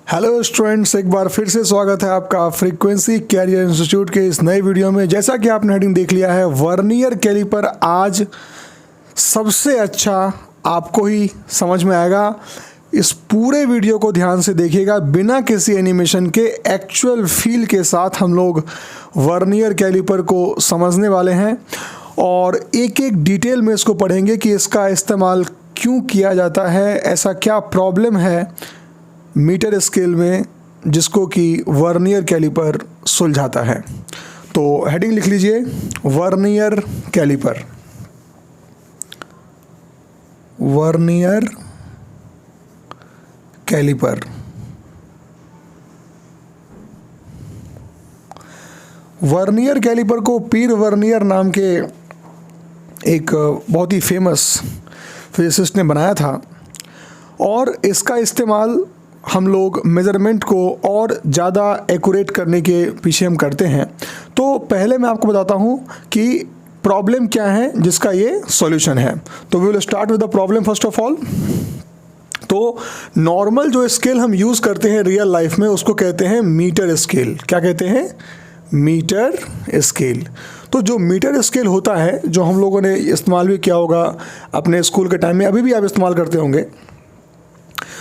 Hello students, एक बार फिर से स्वागत है आपका फ्रीक्वेंसी कैरियर इंस्टीट्यूट के इस नए वीडियो में। जैसा कि आपने हेडिंग देख लिया है, वर्नियर कैलिपर आज सबसे अच्छा आपको ही समझ में आएगा। इस पूरे वीडियो को ध्यान से देखिएगा, बिना किसी एनिमेशन के एक्चुअल फील के साथ हम लोग वर्नियर कैलिपर को समझने वाले हैं और एक एक डिटेल में इसको पढ़ेंगे कि इसका इस्तेमाल क्यों किया जाता है, ऐसा क्या प्रॉब्लम है मीटर स्केल में जिसको कि वर्नियर कैलिपर सुलझाता है। तो हेडिंग लिख लीजिए, vernier caliper. Vernier caliper vernier caliper को पीर वर्नियर नाम के एक बहुत ही फेमस फिजिसिस्ट ने बनाया था और इसका इस्तेमाल हम लोग मेज़रमेंट को और ज़्यादा एक्यूरेट करने के पीछे हम करते हैं। तो पहले मैं आपको बताता हूँ कि प्रॉब्लम क्या है जिसका ये सॉल्यूशन है। तो we will start with the problem first of all. तो नॉर्मल जो स्केल हम यूज़ करते हैं रियल लाइफ में उसको कहते हैं मीटर स्केल। क्या कहते हैं? Meter scale. तो जो मीटर स्केल होता है, जो हम लोगों ने इस्तेमाल भी किया होगा अपने स्कूल के टाइम में, अभी भी आप इस्तेमाल करते होंगे,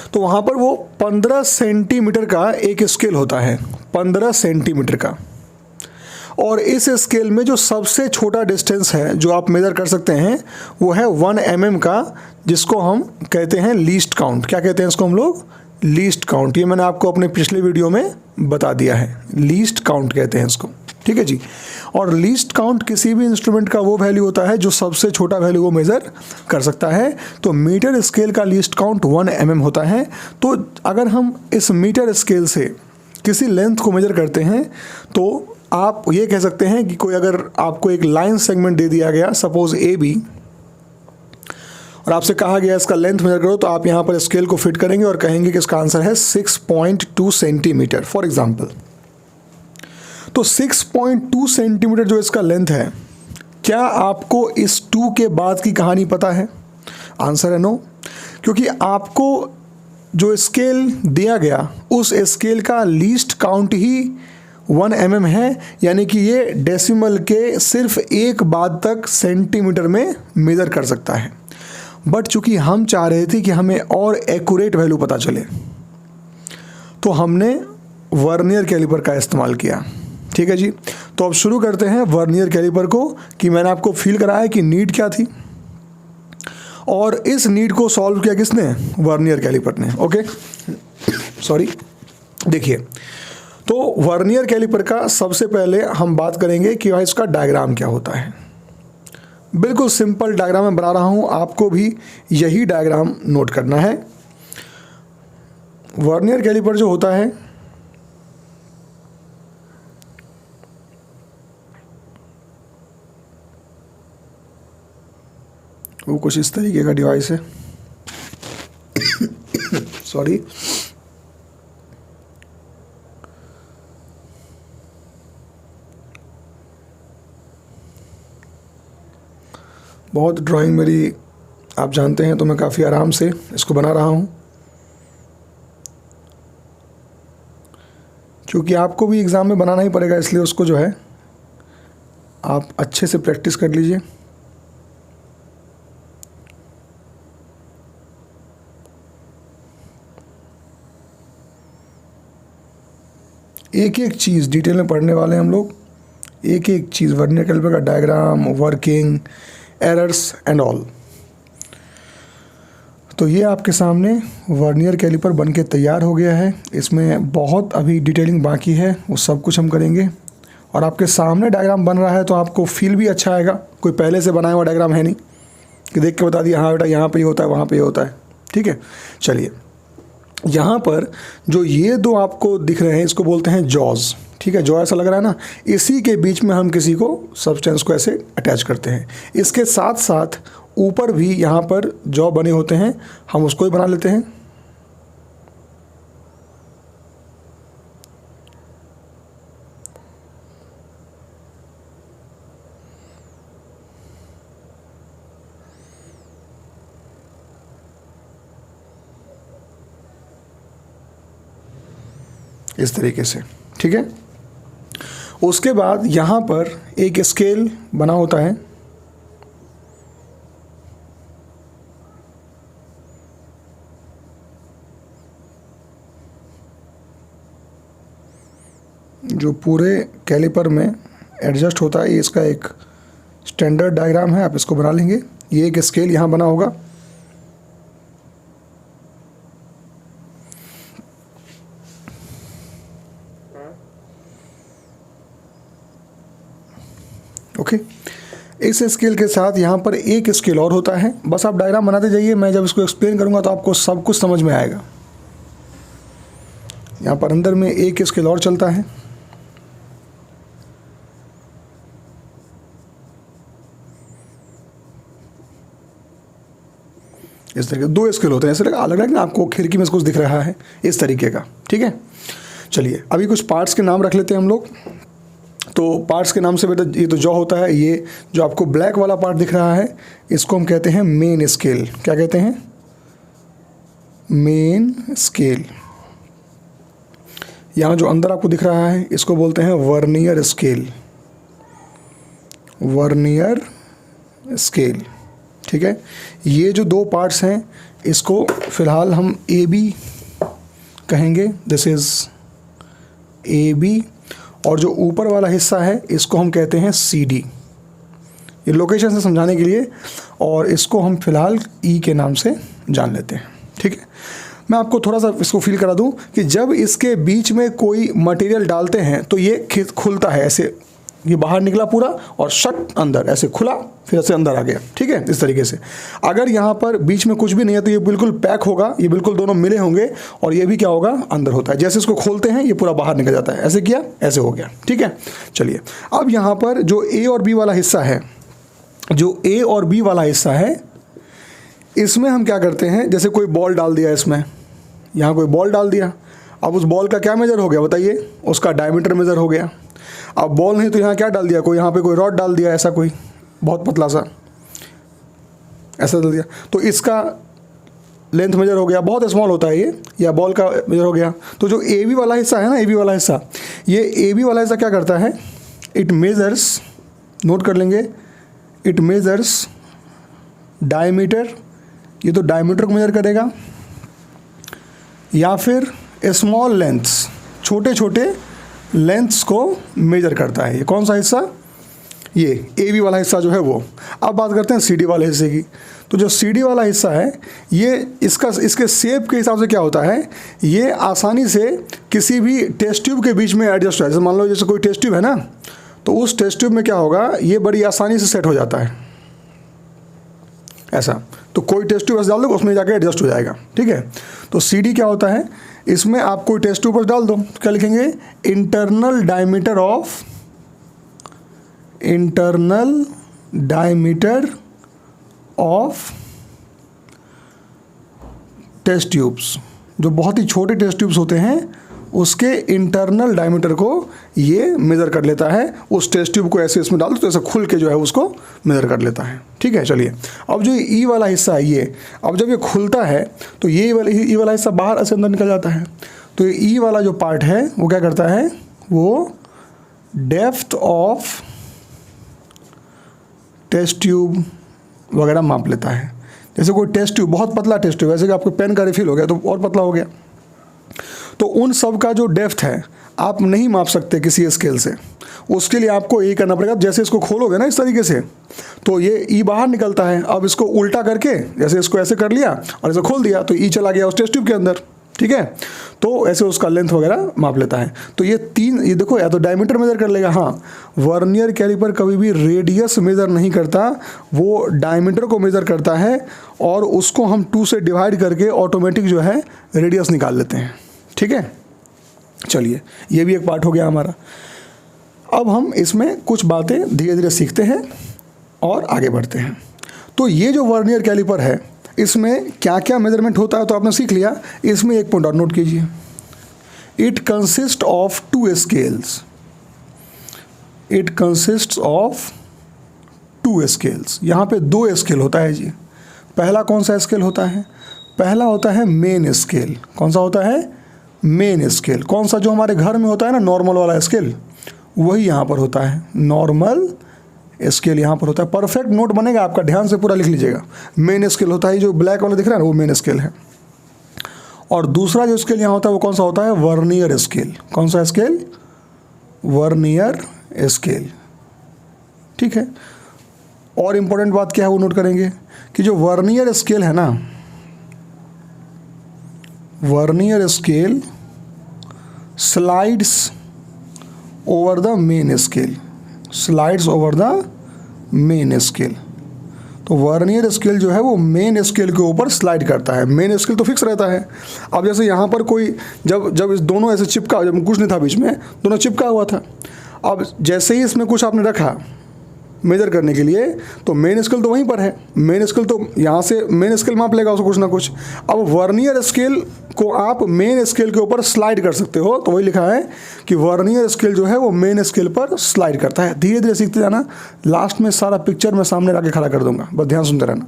तो वहाँ पर वो 15 सेंटीमीटर का एक स्केल होता है, 15 सेंटीमीटर का। और इस स्केल में जो सबसे छोटा डिस्टेंस है जो आप मेज़र कर सकते हैं वो है 1 mm का, जिसको हम कहते हैं लीस्ट काउंट। क्या कहते हैं इसको हम लोग? Least count. ये मैंने आपको अपने पिछले वीडियो में बता दिया है, लीस्ट काउंट कहते हैं इसको। ठीक है जी। और लीस्ट काउंट किसी भी इंस्ट्रूमेंट का वो वैल्यू होता है जो सबसे छोटा वैल्यू वो मेज़र कर सकता है। तो मीटर स्केल का लीस्ट काउंट 1 mm होता है। तो अगर हम इस मीटर स्केल से किसी लेंथ को मेज़र करते हैं तो आप ये कह सकते हैं कि कोई अगर आपको एक लाइन सेगमेंट दे दिया गया, सपोज AB, और आपसे कहा गया इसका लेंथ मेजर करो, तो आप यहाँ पर स्केल को फिट करेंगे और कहेंगे कि इसका आंसर है 6.2 सेंटीमीटर फॉर एग्जाम्पल। तो 6.2 सेंटीमीटर जो इसका लेंथ है, क्या आपको इस 2 के बाद की कहानी पता है? आंसर है नो, क्योंकि आपको जो स्केल दिया गया उस स्केल का लीस्ट काउंट ही 1 mm है, यानी कि ये डेसिमल के सिर्फ एक बाद तक सेंटीमीटर में मेज़र कर सकता है। बट चूंकि हम चाह रहे थे कि हमें और एक्यूरेट वैल्यू पता चले, तो हमने वर्नियर कैलिपर का इस्तेमाल किया। ठीक है जी। तो अब शुरू करते हैं वर्नियर कैलिपर को, कि मैंने आपको फील कराया कि नीड क्या थी और इस नीड को सॉल्व किया किसने? वर्नियर कैलिपर ने। Okay, sorry. देखिए, तो वर्नियर कैलिपर का सबसे पहले हम बात करेंगे कि इसका डायग्राम क्या होता है। बिल्कुल सिंपल डायग्राम मैं बना रहा हूं, आपको भी यही डायग्राम नोट करना है। वर्नियर कैलिपर जो होता है, वो कुछ इस तरीके का डिवाइस है। सॉरी। बहुत ड्राइंग मेरी आप जानते हैं, तो मैं काफ़ी आराम से इसको बना रहा हूँ, क्योंकि आपको भी एग्ज़ाम में बनाना ही पड़ेगा, इसलिए उसको जो है आप अच्छे से प्रैक्टिस कर लीजिए। एक एक चीज़ डिटेल में पढ़ने वाले हैं हम लोग, एक एक चीज़, वर्नियर कैलिपर का diagram, working, errors and all. तो ये आपके सामने वर्नियर कैलिपर बन के तैयार हो गया है। इसमें बहुत अभी डिटेलिंग बाकी है, वो सब कुछ हम करेंगे। और आपके सामने डायग्राम बन रहा है तो आपको फील भी अच्छा आएगा। कोई पहले से बनाया हुआ डायग्राम है नहीं कि देख के बता दिया हाँ बेटा यहाँ पे ये होता है, वहाँ पे ये होता है। ठीक है, चलिए। यहाँ पर जो ये दो आपको दिख रहे हैं इसको बोलते हैं जॉज। ठीक है, जॉ ऐसा लग रहा है ना, इसी के बीच में हम किसी को सब्सटेंस को ऐसे अटैच करते हैं। इसके साथ साथ ऊपर भी यहाँ पर जॉ बने होते हैं, हम उसको ही बना लेते हैं। इस तरीके से, ठीक है। उसके बाद यहाँ पर एक स्केल बना होता है, जो पूरे कैलिपर में एडजस्ट होता है। ये इसका एक स्टैंडर्ड डायग्राम है, आप इसको बना लेंगे। ये एक स्केल यहाँ बना होगा, ओके। इस स्केल के साथ यहाँ पर एक स्केल और होता है। बस आप डायग्राम बनाते जाइए, मैं जब इसको एक्सप्लेन करूँगा तो आपको सब कुछ समझ में आएगा। यहाँ पर अंदर में एक स्केल और चलता है, इस तरीके दो स्केल होते हैं। ऐसे लग रहा है कि आपको खिड़की में कुछ दिख रहा है, इस तरीके का, ठीक है। चलिए अभी कुछ पार्ट्स के नाम रख लेते हैं हम लोग। तो पार्ट्स के नाम से बेटा ये तो जॉ होता है। ये जो आपको ब्लैक वाला पार्ट दिख रहा है इसको हम कहते हैं मेन स्केल। क्या कहते हैं? Main scale. यहाँ जो अंदर आपको दिख रहा है इसको बोलते हैं वर्नियर स्केल। वर्नियर स्केल, ठीक है। ये जो दो पार्ट्स हैं इसको फिलहाल हम ए बी कहेंगे, दिस इज़ ए बी। और जो ऊपर वाला हिस्सा है इसको हम कहते हैं सी डी। ये लोकेशन से समझाने के लिए, और इसको हम फिलहाल ई के नाम से जान लेते हैं, ठीक है। मैं आपको थोड़ा सा इसको फील करा दूं कि जब इसके बीच में कोई मटेरियल डालते हैं तो ये खुलता है ऐसे, ये बाहर निकला पूरा और शट अंदर, ऐसे खुला फिर ऐसे अंदर आ गया, ठीक है, इस तरीके से। अगर यहाँ पर बीच में कुछ भी नहीं है तो ये बिल्कुल पैक होगा, ये बिल्कुल दोनों मिले होंगे और ये भी क्या होगा, अंदर होता है। जैसे इसको खोलते हैं ये पूरा बाहर निकल जाता है, ऐसे किया ऐसे हो गया, ठीक है। चलिए अब यहाँ पर जो ए और बी वाला हिस्सा है, जो ए और बी वाला हिस्सा है इसमें हम क्या करते हैं, जैसे कोई बॉल डाल दिया इसमें, यहाँ कोई बॉल डाल दिया, अब उस बॉल का क्या मेजर हो गया बताइए, उसका डायमीटर मेजर हो गया। अब बॉल नहीं तो यहाँ क्या डाल दिया, कोई यहाँ पे कोई रॉड डाल दिया, ऐसा कोई बहुत पतला सा ऐसा डाल दिया, तो इसका लेंथ मेजर हो गया, बहुत स्मॉल होता है ये, या बॉल का मेजर हो गया। तो जो ए बी वाला हिस्सा है ना, ए बी वाला हिस्सा, ये ए बी वाला हिस्सा क्या करता है, इट मेजर्स, नोट कर लेंगे, इट मेजर्स डायमीटर, ये तो डायमीटर को मेजर करेगा, या फिर स्मॉल लेंथ्स, छोटे छोटे लेंथ्स को मेजर करता है। ये कौन सा हिस्सा, ये ए बी वाला हिस्सा जो है वो। अब बात करते हैं सी डी वाले हिस्से की। तो जो सी डी वाला हिस्सा है ये इसके शेप के हिसाब से क्या होता है, ये आसानी से किसी भी टेस्ट ट्यूब के बीच में एडजस्ट हो। जैसे मान लो जैसे कोई टेस्ट ट्यूब है ना, तो उस टेस्ट ट्यूब में क्या होगा, ये बड़ी आसानी से सेट हो जाता है ऐसा। तो कोई टेस्ट ट्यूब ऐसे डाल दो उसमें जाकर एडजस्ट हो जाएगा, ठीक है। तो सी डी क्या होता है, इसमें आप कोई टेस्ट ट्यूब पर डाल दो, क्या लिखेंगे, internal diameter of, internal diameter of test tubes. जो बहुत ही छोटे टेस्ट ट्यूब्स होते हैं उसके इंटरनल डायमीटर को ये मेज़र कर लेता है। उस टेस्ट ट्यूब को ऐसे इसमें डाल दो तो ऐसे खुल के जो है उसको मेज़र कर लेता है, ठीक है। चलिए अब जो ई वाला हिस्सा है ये, अब जब ये खुलता है तो ये ई वाला हिस्सा बाहर ऐसे अंदर निकल जाता है। तो ये ई वाला जो पार्ट है वो क्या करता है, वो डेप्थ ऑफ टेस्ट ट्यूब वगैरह माप लेता है। जैसे कोई टेस्ट ट्यूब, बहुत पतला टेस्ट ट्यूब, जैसे कि आपको पेन का रिफिल हो गया तो और पतला हो गया, तो उन सब का जो डेप्थ है आप नहीं माप सकते किसी स्केल से। उसके लिए आपको यही करना पड़ेगा, जैसे इसको खोलोगे ना इस तरीके से तो ये ई बाहर निकलता है। अब इसको उल्टा करके जैसे इसको ऐसे कर लिया और इसे खोल दिया तो ई चला गया उस टेस्ट ट्यूब के अंदर, ठीक है। तो ऐसे उसका लेंथ वगैरह माप लेता है। तो ये देखो, या तो डायमीटर मेजर कर लेगा, हाँ वर्नियर कैलिपर कभी भी रेडियस मेजर नहीं करता, वो डायमीटर को मेजर करता है और उसको हम 2 से डिवाइड करके ऑटोमेटिक जो है रेडियस निकाल लेते हैं, ठीक है। चलिए ये भी एक पार्ट हो गया हमारा। अब हम इसमें कुछ बातें धीरे धीरे सीखते हैं और आगे बढ़ते हैं। तो ये जो वर्नियर कैलिपर है इसमें क्या क्या मेजरमेंट होता है तो आपने सीख लिया। इसमें एक पॉइंट और नोट कीजिए, it consist of 2 scales. It consist of 2 scales. यहाँ पे 2 स्केल होता है जी। पहला कौन सा स्केल होता है, पहला होता है मेन स्केल। कौन सा होता है, मेन स्केल। कौन सा, जो हमारे घर में होता है ना नॉर्मल वाला स्केल, वही यहाँ पर होता है, नॉर्मल स्केल यहाँ पर होता है। परफेक्ट नोट बनेगा आपका, ध्यान से पूरा लिख लीजिएगा। मेन स्केल होता है, जो ब्लैक वाला दिख रहा है ना वो मेन स्केल है। और दूसरा जो स्केल यहाँ होता है वो कौन सा होता है, वर्नियर स्केल। कौन सा स्केल, वर्नियर स्केल, ठीक है। और इम्पोर्टेंट बात क्या है वो नोट करेंगे कि जो वर्नियर स्केल है ना, vernier scale slides over the main scale, slides over the main scale. तो वर्नियर स्केल जो है वो मेन स्केल के ऊपर स्लाइड करता है। मेन स्केल तो फिक्स रहता है। अब जैसे यहाँ पर कोई जब इस दोनों ऐसे चिपका, जब कुछ नहीं था बीच में, दोनों चिपका हुआ था। अब जैसे ही इसमें कुछ आपने रखा मेजर करने के लिए, तो मेन स्केल तो वहीं पर है, मेन स्केल तो यहाँ से मेन स्केल माप लेगा उसको कुछ ना कुछ। अब वर्नियर स्केल को आप मेन स्केल के ऊपर स्लाइड कर सकते हो, तो वही लिखा है कि वर्नियर स्केल जो है वो मेन स्केल पर स्लाइड करता है। धीरे धीरे सीखते जाना, लास्ट में सारा पिक्चर मैं सामने ला के खड़ा कर दूंगा, बस ध्यान सुनते रहना,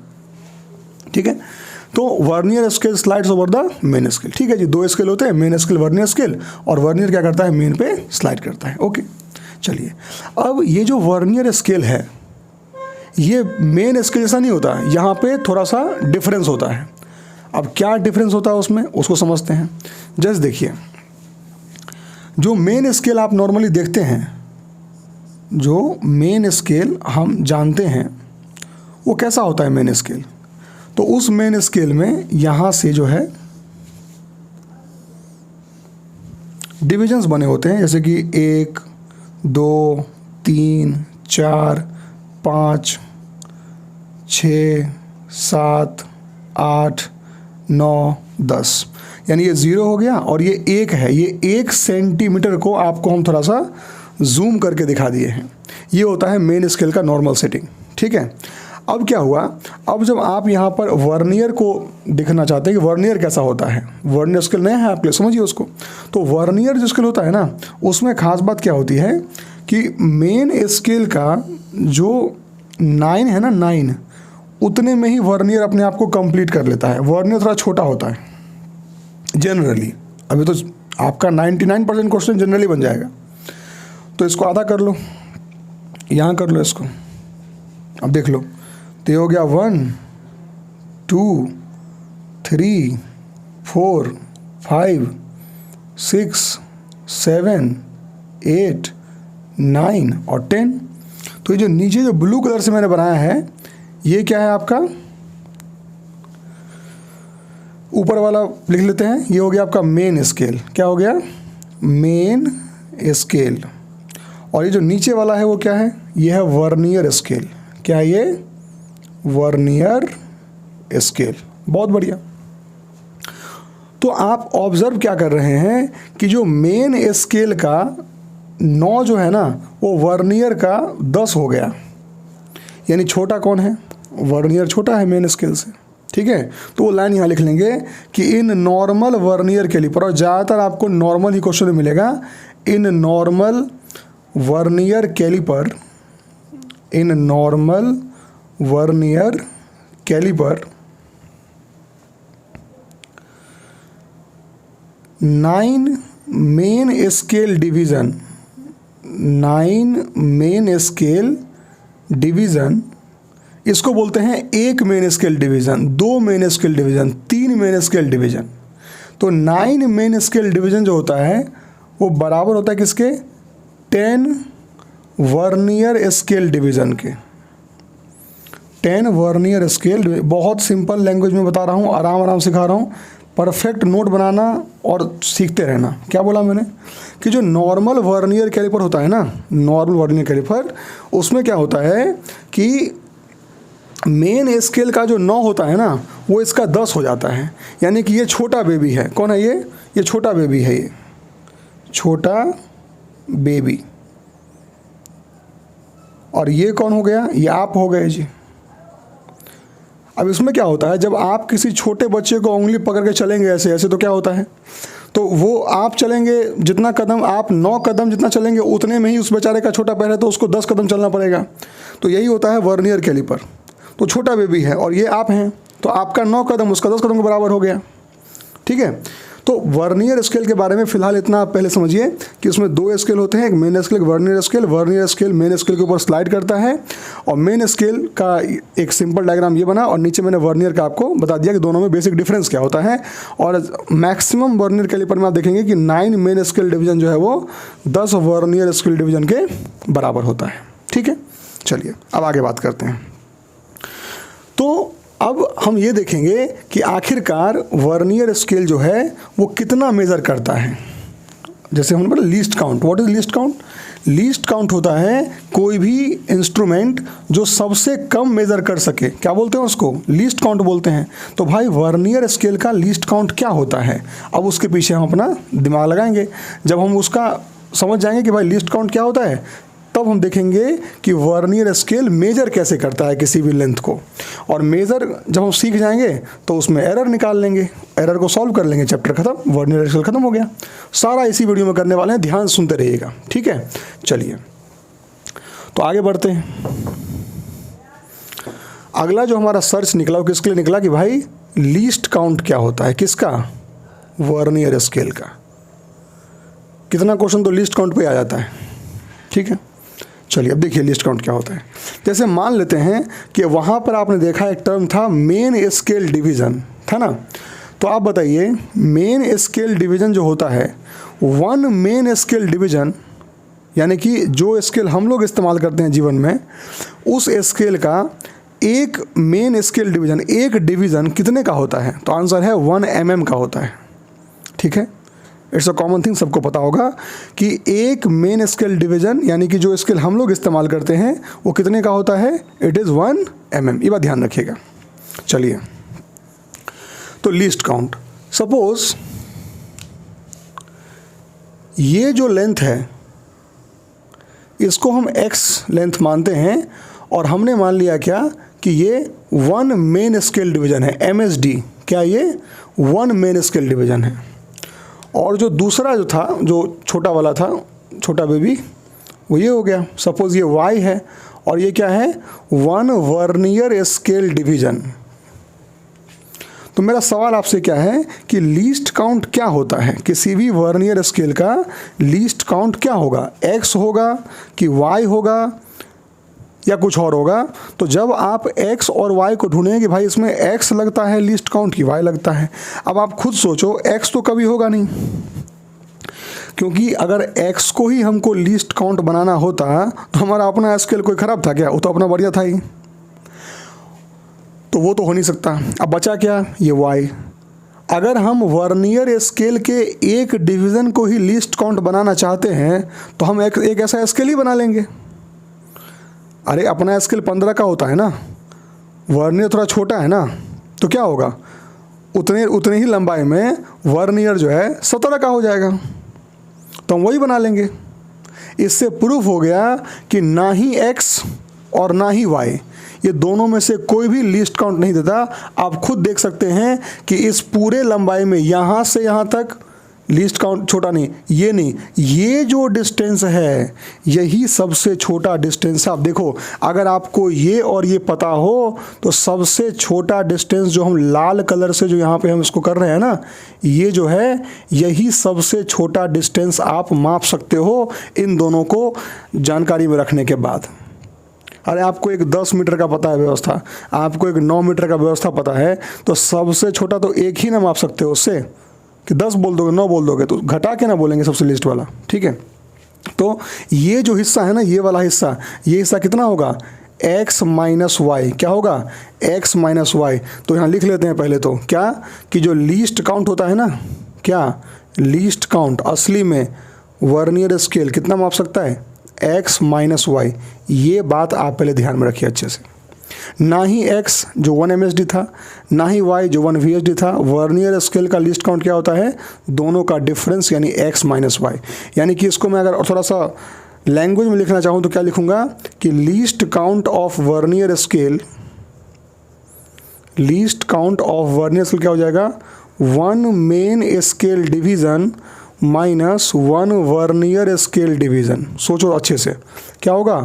ठीक है। तो vernier scale slides over the main scale, ठीक है जी। दो स्केल होते हैं, मेन स्केल, वर्नियर स्केल, और वर्नियर क्या करता है, मेन पे स्लाइड करता है। ओके, चलिए अब ये जो वर्नियर स्केल है ये मेन स्केल जैसा नहीं होता है, यहाँ पे थोड़ा सा डिफरेंस होता है। अब क्या डिफरेंस होता है उसमें, उसको समझते हैं। जस्ट देखिए, जो मेन स्केल आप नॉर्मली देखते हैं, जो मेन स्केल हम जानते हैं वो कैसा होता है मेन स्केल, तो उस मेन स्केल में यहाँ से जो है डिविजन्स बने होते हैं, जैसे कि 1 2 3 4 5 6 7 8 9 10, यानी ये 0 हो गया और ये 1 है। ये 1 सेंटीमीटर को आपको हम थोड़ा सा जूम करके दिखा दिए हैं। ये होता है मेन स्केल का नॉर्मल सेटिंग, ठीक है। अब क्या हुआ, अब जब आप यहाँ पर वर्नियर को दिखना चाहते हैं कि वर्नियर कैसा होता है, वर्नियर स्केल नया है आपके लिए, समझिए उसको। तो वर्नियर जो स्केल होता है ना, उसमें खास बात क्या होती है कि मेन स्केल का जो 9 है ना, 9 उतने में ही वर्नियर अपने आप को कंप्लीट कर लेता है। वर्नियर थोड़ा छोटा होता है जनरली। अभी तो आपका 99% क्वेश्चन जनरली बन जाएगा, तो इसको आधा कर लो, यहाँ कर लो इसको। अब देख लो, तो ये हो गया 1 2 3 4 5 6 7 8 9 और 10। तो ये जो नीचे जो ब्लू कलर से मैंने बनाया है, ये क्या है आपका, ऊपर वाला लिख लेते हैं, ये हो गया आपका मेन स्केल। क्या हो गया, मेन स्केल। और ये जो नीचे वाला है वो क्या है, ये है वर्नियर स्केल। क्या है ये, वर्नियर स्केल। बहुत बढ़िया। तो आप ऑब्जर्व क्या कर रहे हैं कि जो मेन स्केल का 9 जो है ना, वो वर्नियर का 10 हो गया। यानी छोटा कौन है, वर्नियर छोटा है मेन स्केल से, ठीक है। तो वो लाइन यहाँ लिख लेंगे कि इन नॉर्मल वर्नियर कैलिपर, और ज़्यादातर आपको नॉर्मल ही क्वेश्चन मिलेगा, in normal vernier caliper, in normal vernier caliper 9 main scale division, 9 main scale division, इसको बोलते हैं 1 main scale division, 2 main scale division, 3 main scale division. तो 9 मेन स्केल डिवीज़न जो होता है वो बराबर होता है किसके, 10 वर्नियर स्केल डिवीज़न के। 10 वर्नियर स्केल। बहुत सिंपल लैंग्वेज में बता रहा हूँ, आराम आराम सिखा रहा हूँ। परफेक्ट नोट बनाना और सीखते रहना। क्या बोला मैंने कि जो नॉर्मल वर्नियर कैलिपर होता है ना, नॉर्मल वर्नियर कैलिपर, उसमें क्या होता है कि मेन स्केल का जो 9 होता है ना, वो इसका 10 हो जाता है। यानी कि ये छोटा बेबी है। कौन है ये छोटा बेबी है, ये छोटा बेबी। और ये कौन हो गया, ये आप हो गए जी। अब इसमें क्या होता है, जब आप किसी छोटे बच्चे को उंगली पकड़ के चलेंगे ऐसे ऐसे, तो क्या होता है, तो वो आप चलेंगे जितना कदम, आप 9 कदम जितना चलेंगे उतने में ही उस बेचारे का छोटा पैर है तो उसको 10 कदम चलना पड़ेगा। तो यही होता है वर्नियर कैलिपर। तो छोटा बेबी है और ये आप हैं, तो आपका 9 कदम उसका 10 कदम के बराबर हो गया, ठीक है। तो वर्नियर स्केल के बारे में फिलहाल इतना आप पहले समझिए कि उसमें दो स्केल होते हैं, एक main scale, vernier scale. Vernier scale main scale के ऊपर स्लाइड करता है और मेन स्केल का एक सिंपल डायग्राम ये बना और नीचे मैंने वर्नियर का आपको बता दिया कि दोनों में बेसिक डिफरेंस क्या होता है। और मैक्सिमम वर्नियर कैलिपर में आप देखेंगे कि 9 मेन स्केल डिवीजन जो है वो 10 वर्नियर स्केल डिवीजन के बराबर होता है। ठीक है, चलिए अब आगे बात करते हैं। तो अब हम ये देखेंगे कि आखिरकार वर्नियर स्केल जो है वो कितना मेज़र करता है। जैसे हमने बोला least count. What is least count? Least count होता है कोई भी इंस्ट्रूमेंट जो सबसे कम मेज़र कर सके। क्या बोलते हैं उसको? लीस्ट काउंट बोलते हैं। तो भाई वर्नियर स्केल का लीस्ट काउंट क्या होता है, अब उसके पीछे हम अपना दिमाग लगाएंगे। जब हम उसका समझ जाएंगे कि भाई लीस्ट काउंट क्या होता है, तब हम देखेंगे कि वर्नियर स्केल मेजर कैसे करता है किसी भी लेंथ को। और मेजर जब हम सीख जाएंगे तो उसमें एरर निकाल लेंगे, एरर को सॉल्व कर लेंगे, चैप्टर खत्म, वर्नियर स्केल खत्म हो गया। सारा इसी वीडियो में करने वाले हैं, ध्यान सुनते रहिएगा। ठीक है, चलिए तो आगे बढ़ते हैं। अगला जो हमारा सर्च निकला वो किसके लिए निकला कि भाई लीस्ट काउंट क्या होता है, किसका? वर्नियर स्केल का। कितना क्वेश्चन तो लीस्ट काउंट पे आ जाता है। ठीक है, चलिए अब देखिए लीस्ट काउंट क्या होता है। जैसे मान लेते हैं कि वहाँ पर आपने देखा एक टर्म था मेन स्केल डिवीज़न, था ना? तो आप बताइए मेन स्केल डिवीज़न जो होता है, वन मेन स्केल डिवीज़न यानी कि जो स्केल हम लोग इस्तेमाल करते हैं जीवन में, उस स्केल का एक मेन स्केल डिवीज़न, एक डिवीज़न कितने का होता है? तो आंसर है 1 mm का होता है। ठीक है, इट्स अ कॉमन थिंग, सबको पता होगा कि एक मेन स्केल डिवीजन यानी कि जो स्केल हम लोग इस्तेमाल करते हैं वो कितने का होता है? It is 1 mm। ये बात ध्यान रखिएगा। चलिए तो लीस्ट काउंट, सपोज ये जो लेंथ है इसको हम x लेंथ मानते हैं और हमने मान लिया क्या कि ये 1 मेन स्केल डिवीजन है, MSD। क्या ये 1 मेन स्केल डिवीजन है? और जो दूसरा जो था, जो छोटा वाला था, छोटा बेबी, वो ये हो गया। सपोज ये y है और ये क्या है? 1 वर्नियर स्केल डिवीजन। तो मेरा सवाल आपसे क्या है कि लीस्ट काउंट क्या होता है? किसी भी वर्नियर स्केल का लीस्ट काउंट क्या होगा? x होगा कि y होगा या कुछ और होगा? तो जब आप x और y को ढूंढेंगे कि भाई इसमें x लगता है लीस्ट काउंट की y लगता है, अब आप खुद सोचो x तो कभी होगा नहीं, क्योंकि अगर x को ही हमको लीस्ट काउंट बनाना होता तो हमारा अपना स्केल कोई ख़राब था क्या? वो तो अपना बढ़िया था ही, तो वो तो हो नहीं सकता। अब बचा क्या? ये y। अगर हम वर्नियर स्केल के एक डिवीज़न को ही लीस्ट काउंट बनाना चाहते हैं तो हम एक ऐसा स्केल ही बना लेंगे। अरे अपना स्केल 15 का होता है ना, वर्नियर थोड़ा छोटा है ना, तो क्या होगा? उतने ही लंबाई में वर्नियर जो है 17 का हो जाएगा, तो हम वही बना लेंगे। इससे प्रूफ हो गया कि ना ही x और ना ही y, ये दोनों में से कोई भी लीस्ट काउंट नहीं देता। आप खुद देख सकते हैं कि इस पूरे लंबाई में यहाँ से यहाँ तक लीस्ट काउंट छोटा नहीं, ये नहीं, ये जो डिस्टेंस है यही सबसे छोटा डिस्टेंस है। आप देखो, अगर आपको ये और ये पता हो तो सबसे छोटा डिस्टेंस जो हम लाल कलर से जो यहाँ पे हम इसको कर रहे हैं ना, ये जो है यही सबसे छोटा डिस्टेंस आप माप सकते हो इन दोनों को जानकारी में रखने के बाद। अरे आपको एक 10 मीटर का पता है व्यवस्था, आपको एक 9 मीटर का व्यवस्था पता है, तो सबसे छोटा तो एक ही ना माप सकते हो उससे कि 10 बोल दोगे, 9 बोल दोगे, तो घटा के ना बोलेंगे सबसे लिस्ट वाला। ठीक है, तो ये जो हिस्सा है ना, ये वाला हिस्सा, ये हिस्सा कितना होगा? x minus Y. क्या होगा? x minus Y. तो यहाँ लिख लेते हैं पहले तो क्या कि जो लीस्ट काउंट होता है ना, क्या लीस्ट काउंट असली में वर्नियर स्केल कितना माप सकता है? x minus Y. ये बात आप पहले ध्यान में रखिए अच्छे से। ना ही x जो 1 MSD था, ना ही y जो 1 VSD था। वर्नियर स्केल का लीस्ट काउंट क्या होता है? दोनों का डिफरेंस यानी x माइनस वाई। यानी कि इसको मैं अगर थोड़ा सा लैंग्वेज में लिखना चाहूँ तो क्या लिखूँगा कि least count of vernier scale, least count of vernier scale क्या हो जाएगा? 1 main scale division minus 1 vernier scale division. सोचो अच्छे से, क्या होगा?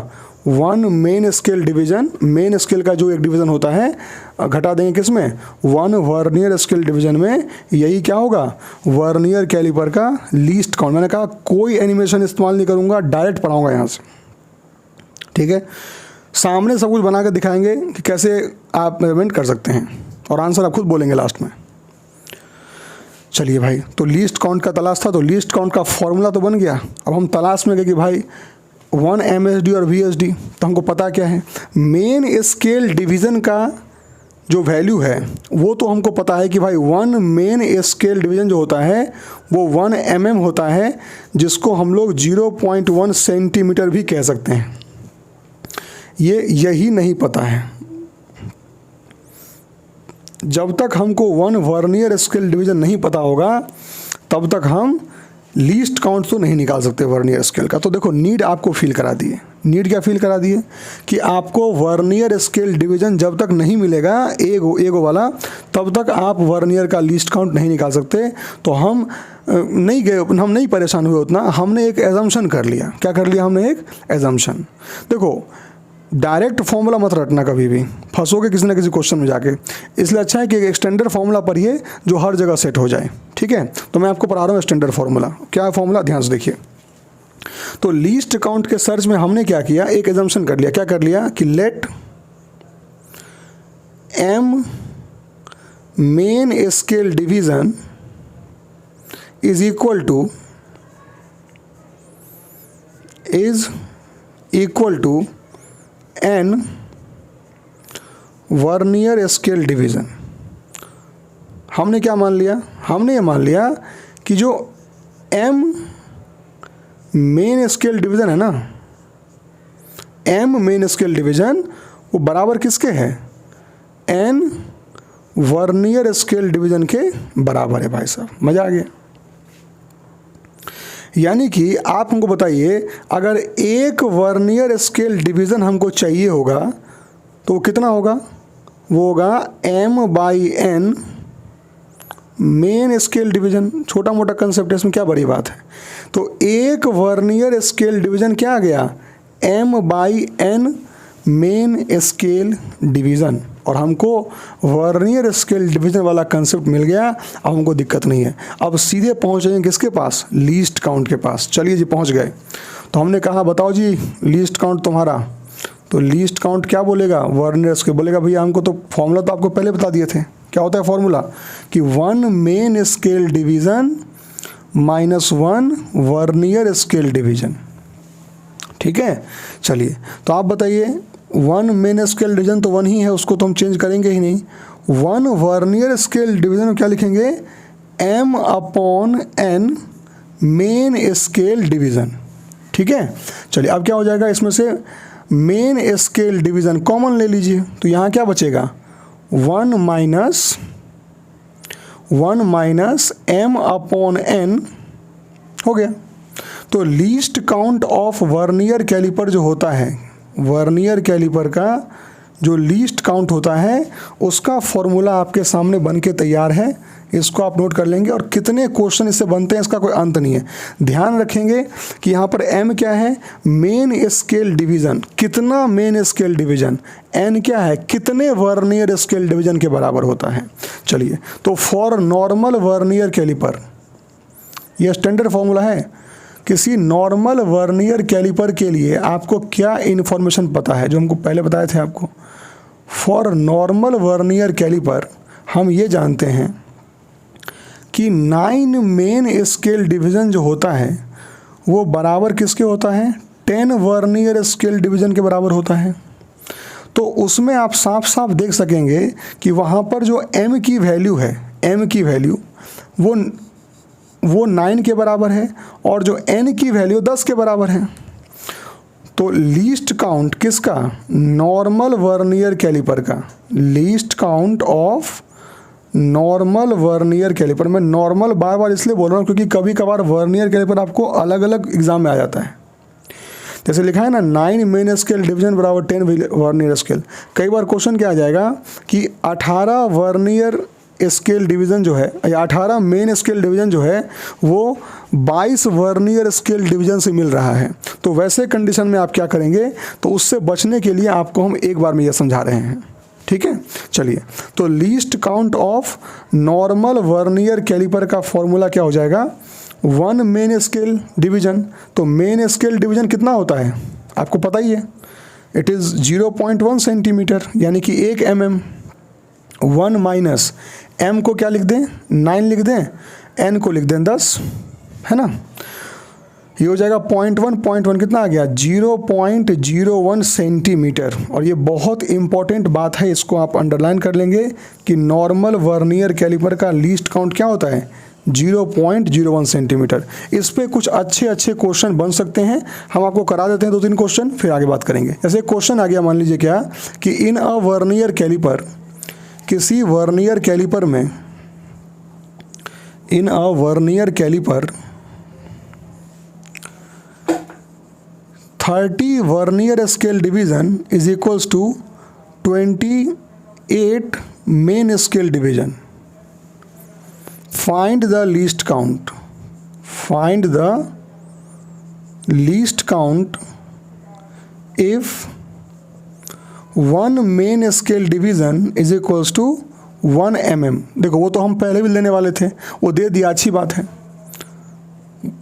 One main scale division, main scale का जो एक डिवीजन होता है घटा देंगे किस में, वन वर्नियर स्केल डिवीजन में, यही क्या होगा, वर्नियर कैलिपर का लीस्ट काउंट। मैंने कहा कोई एनिमेशन इस्तेमाल नहीं करूँगा, डायरेक्ट पढ़ाऊँगा यहाँ से, ठीक है। सामने सब कुछ बना कर दिखाएंगे कि कैसे आप मेजरमेंट कर सकते हैं, और आंसर आप खुद बोलेंगे लास्ट में। चलिए भाई, तो लीस्ट काउंट का तलाश था, तो लीस्ट काउंट का फॉर्मूला तो बन गया। अब हम तलाश में गए कि भाई 1 MSD और VSD, तो हमको पता क्या है, मेन स्केल डिवीज़न का जो वैल्यू है वो तो हमको पता है कि भाई 1 मेन स्केल डिवीज़न जो होता है वो 1 mm होता है, जिसको हम लोग 0.1 सेंटीमीटर भी कह सकते हैं। यही नहीं पता है। जब तक हमको 1 वर्नियर स्केल डिवीज़न नहीं पता होगा तब तक हम लीस्ट काउंट तो नहीं निकाल सकते वर्नियर स्केल का। तो देखो नीड आपको फील करा दिए, नीड क्या फील करा दिए कि आपको वर्नियर स्केल डिवीज़न जब तक नहीं मिलेगा एगो वाला, तब तक आप वर्नियर का लीस्ट काउंट नहीं निकाल सकते। तो हम नहीं परेशान हुए उतना, हमने एक एजम्पशन कर लिया। क्या कर लिया हमने, एक एजम्पशन। देखो डायरेक्ट फॉर्मूला मत रटना, कभी भी फंसोगे किसी ना किसी क्वेश्चन में जाके, इसलिए अच्छा है कि एक स्टैंडर्ड फॉर्मूला पढ़िए जो हर जगह सेट हो जाए, ठीक है। तो मैं आपको पढ़ा रहा हूँ स्टैंडर्ड फॉर्मूला। क्या है फॉर्मूला, ध्यान से देखिए। तो लीस्ट काउंट के सर्च में हमने क्या किया, एक एजम्पशन कर लिया। क्या कर लिया कि let m main scale division is equal to n vernier scale division. हमने क्या मान लिया, हमने ये मान लिया कि जो m मेन स्केल डिवीज़न है ना, m मेन स्केल डिवीज़न वो बराबर किसके है, n वर्नियर स्केल डिवीज़न के बराबर है। भाई साहब मज़ा आ गया। यानी कि आप हमको बताइए, अगर एक वर्नियर स्केल डिवीज़न हमको चाहिए होगा तो कितना होगा, वो होगा m/n मेन स्केल डिवीज़न। छोटा मोटा कंसेप्ट है, इसमें क्या बड़ी बात है। तो एक वर्नियर स्केल डिवीज़न क्या आ गया, m/n मेन स्केल डिवीज़न, और हमको वर्नियर स्केल डिवीज़न वाला कंसेप्ट मिल गया। अब हमको दिक्कत नहीं है, अब सीधे पहुँच जाएंगे किसके पास, लीस्ट काउंट के पास। चलिए जी पहुँच गए। तो हमने कहा बताओ जी लीस्ट काउंट तुम्हारा, तो लीस्ट काउंट क्या बोलेगा, वर्नियर स्केल बोलेगा। भैया हमको तो फॉर्मूला तो आपको पहले बता दिए थे, क्या होता है फॉर्मूला, कि 1 main scale division -1 vernier scale division, ठीक है। चलिए तो आप बताइए, 1 मेन स्केल डिवीज़न तो 1 ही है, उसको तो हम चेंज करेंगे ही नहीं। 1 वर्नियर स्केल डिवीज़न में क्या लिखेंगे, m/n मेन स्केल डिवीज़न, ठीक है। चलिए अब क्या हो जाएगा, इसमें से मेन स्केल डिवीज़न कॉमन ले लीजिए, तो यहाँ क्या बचेगा, 1 माइनस m/n हो गया। तो least count of vernier caliper जो होता है, वर्नियर कैलिपर का जो लीस्ट काउंट होता है उसका फॉर्मूला आपके सामने बन के तैयार है। इसको आप नोट कर लेंगे, और कितने क्वेश्चन इससे बनते हैं इसका कोई अंत नहीं है। ध्यान रखेंगे कि यहाँ पर m क्या है, मेन स्केल डिवीज़न, कितना मेन स्केल डिवीज़न, n क्या है, कितने वर्नियर स्केल डिवीज़न के बराबर होता है। चलिए तो फॉर नॉर्मल वर्नियर कैलिपर, यह स्टैंडर्ड फॉर्मूला है। किसी नॉर्मल वर्नियर कैलिपर के लिए आपको क्या इन्फॉर्मेशन पता है, जो हमको पहले बताए थे आपको। फॉर नॉर्मल वर्नियर कैलिपर हम ये जानते हैं कि 9 मेन स्केल डिवीज़न जो होता है वो बराबर किसके होता है, 10 वर्नियर स्केल डिवीज़न के बराबर होता है। तो उसमें आप साफ साफ देख सकेंगे कि वहाँ पर जो m की वैल्यू है, m की वैल्यू वो 9 के बराबर है, और जो n की वैल्यू 10 के बराबर है। तो लीस्ट काउंट किसका, नॉर्मल वर्नियर कैलिपर का, least count of normal vernier caliper. मैं नॉर्मल बार बार इसलिए बोल रहा हूँ क्योंकि कभी कभार वर्नियर कैलिपर आपको अलग अलग एग्जाम में आ जाता है। जैसे लिखा है ना 9 मेन स्केल डिवीजन बराबर 10 वर्नियर स्केल। कई बार क्वेश्चन क्या आ जाएगा कि 18 वर्नियर स्केल डिवीज़न जो है या 18 मेन स्केल डिवीज़न जो है वो 22 वर्नियर स्केल डिवीज़न से मिल रहा है। तो वैसे कंडीशन में आप क्या करेंगे, तो उससे बचने के लिए आपको हम एक बार में ये समझा रहे हैं, ठीक है। चलिए, तो least count of normal vernier caliper का फॉर्मूला क्या हो जाएगा, 1 मेन स्केल डिवीज़न। तो मेन स्केल डिवीज़न कितना होता है आपको पता ही है, इट इज़ 0.1 सेंटीमीटर, यानी कि 1 mm। 1 माइनस m को क्या लिख दें, 9 लिख दें, n को लिख दें 10, है ना। ये हो जाएगा 0.1 कितना आ गया, 0.01 सेंटीमीटर। और ये बहुत इंपॉर्टेंट बात है, इसको आप अंडरलाइन कर लेंगे कि नॉर्मल वर्नियर कैलिपर का लीस्ट काउंट क्या होता है, 0.01 सेंटीमीटर। इस पे कुछ अच्छे क्वेश्चन बन सकते हैं, हम आपको करा देते हैं 2-3 क्वेश्चन, फिर आगे बात करेंगे। जैसे क्वेश्चन आ गया, मान लीजिए क्या कि इन अ वर्नियर कैलिपर, किसी वर्नियर कैलिपर में, in a vernier calliper 30 vernier scale division is equals to 28 main scale division. Find the least count. Find the least count if 1 main scale division is equals to 1 mm। देखो वो तो हम पहले भी लेने वाले थे, वो दे दिया, अच्छी बात है।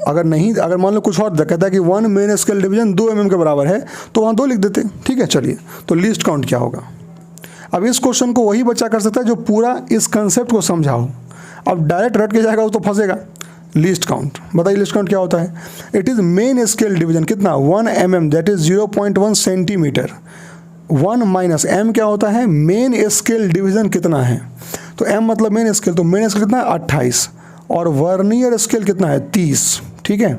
अगर मान लो कुछ और कहता है कि 1 मेन स्केल डिवीजन 2 mm के बराबर है, तो वहाँ 2 लिख देते, ठीक है। चलिए, तो लीस्ट काउंट क्या होगा। अब इस क्वेश्चन को वही बच्चा कर सकता है जो पूरा इस कंसेप्ट को समझा हो। अब डायरेक्ट रट के जाएगा वो तो फंसेगा। लीस्ट काउंट बताइए, लीस्ट काउंट क्या होता है, it is main scale division कितना, 1 mm, that is 0.1 centimetre. 1 minus m क्या होता है, मेन स्केल डिवीजन कितना है, तो m मतलब मेन स्केल, तो मेन स्केल कितना है 28, और वर्नियर स्केल कितना है 30, ठीक है।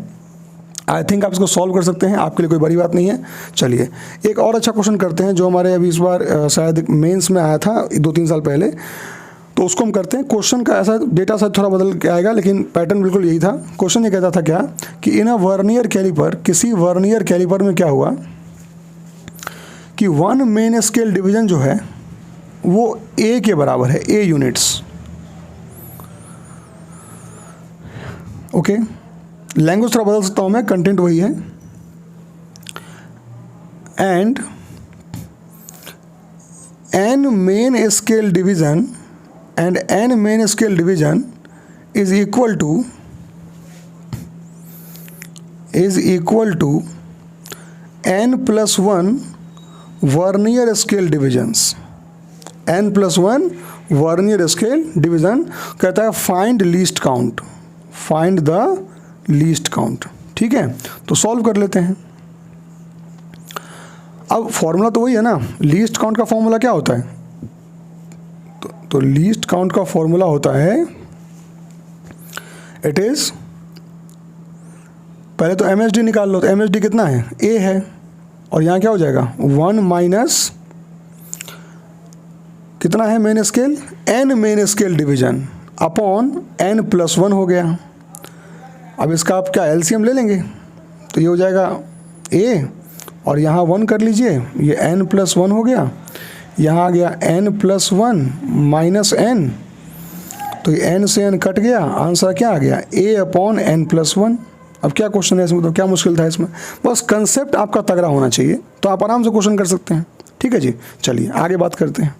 आई थिंक आप इसको सॉल्व कर सकते हैं, आपके लिए कोई बड़ी बात नहीं है। चलिए, एक और अच्छा क्वेश्चन करते हैं जो हमारे अभी इस बार शायद मेंस में आया था 2-3 साल पहले, तो उसको हम करते हैं। क्वेश्चन का ऐसा डेटा शायद थोड़ा बदल के आएगा, लेकिन पैटर्न बिल्कुल यही था। क्वेश्चन ये कहता था क्या कि इन अ वर्नियर कैलिपर, किसी वर्नियर कैलिपर में क्या हुआ कि 1 मेन स्केल डिवीजन जो है वो A के बराबर है, A यूनिट्स, ओके। लैंग्वेज थोड़ा बदल सकता हूँ मैं, कंटेंट वही है। And n main scale division and n main scale division is equal to n plus 1 vernier scale divisions. n plus 1 vernier scale division कहता है find least count, find the least count, ठीक है। तो solve कर लेते हैं। अब formula तो वही है ना, लीस्ट काउंट का फॉर्मूला क्या होता है, तो लीस्ट काउंट का फॉर्मूला होता है, इट इज, पहले तो MSD निकाल लो, तो MSD कितना है, A है, और यहाँ क्या हो जाएगा 1 माइनस कितना है main scale, n main scale division upon n plus 1 हो गया। अब इसका आप क्या LCM ले लेंगे, तो ये हो जाएगा A, और यहाँ 1 कर लीजिए, ये n प्लस 1 हो गया, यहाँ आ गया n प्लस 1 माइनस n, तो ये n से n कट गया, आंसर क्या आ गया A अपॉन n प्लस 1। अब क्या क्वेश्चन है इसमें, तो क्या मुश्किल था इसमें, बस कंसेप्ट आपका तगड़ा होना चाहिए, तो आप आराम से क्वेश्चन कर सकते हैं, ठीक है जी। चलिए आगे बात करते हैं।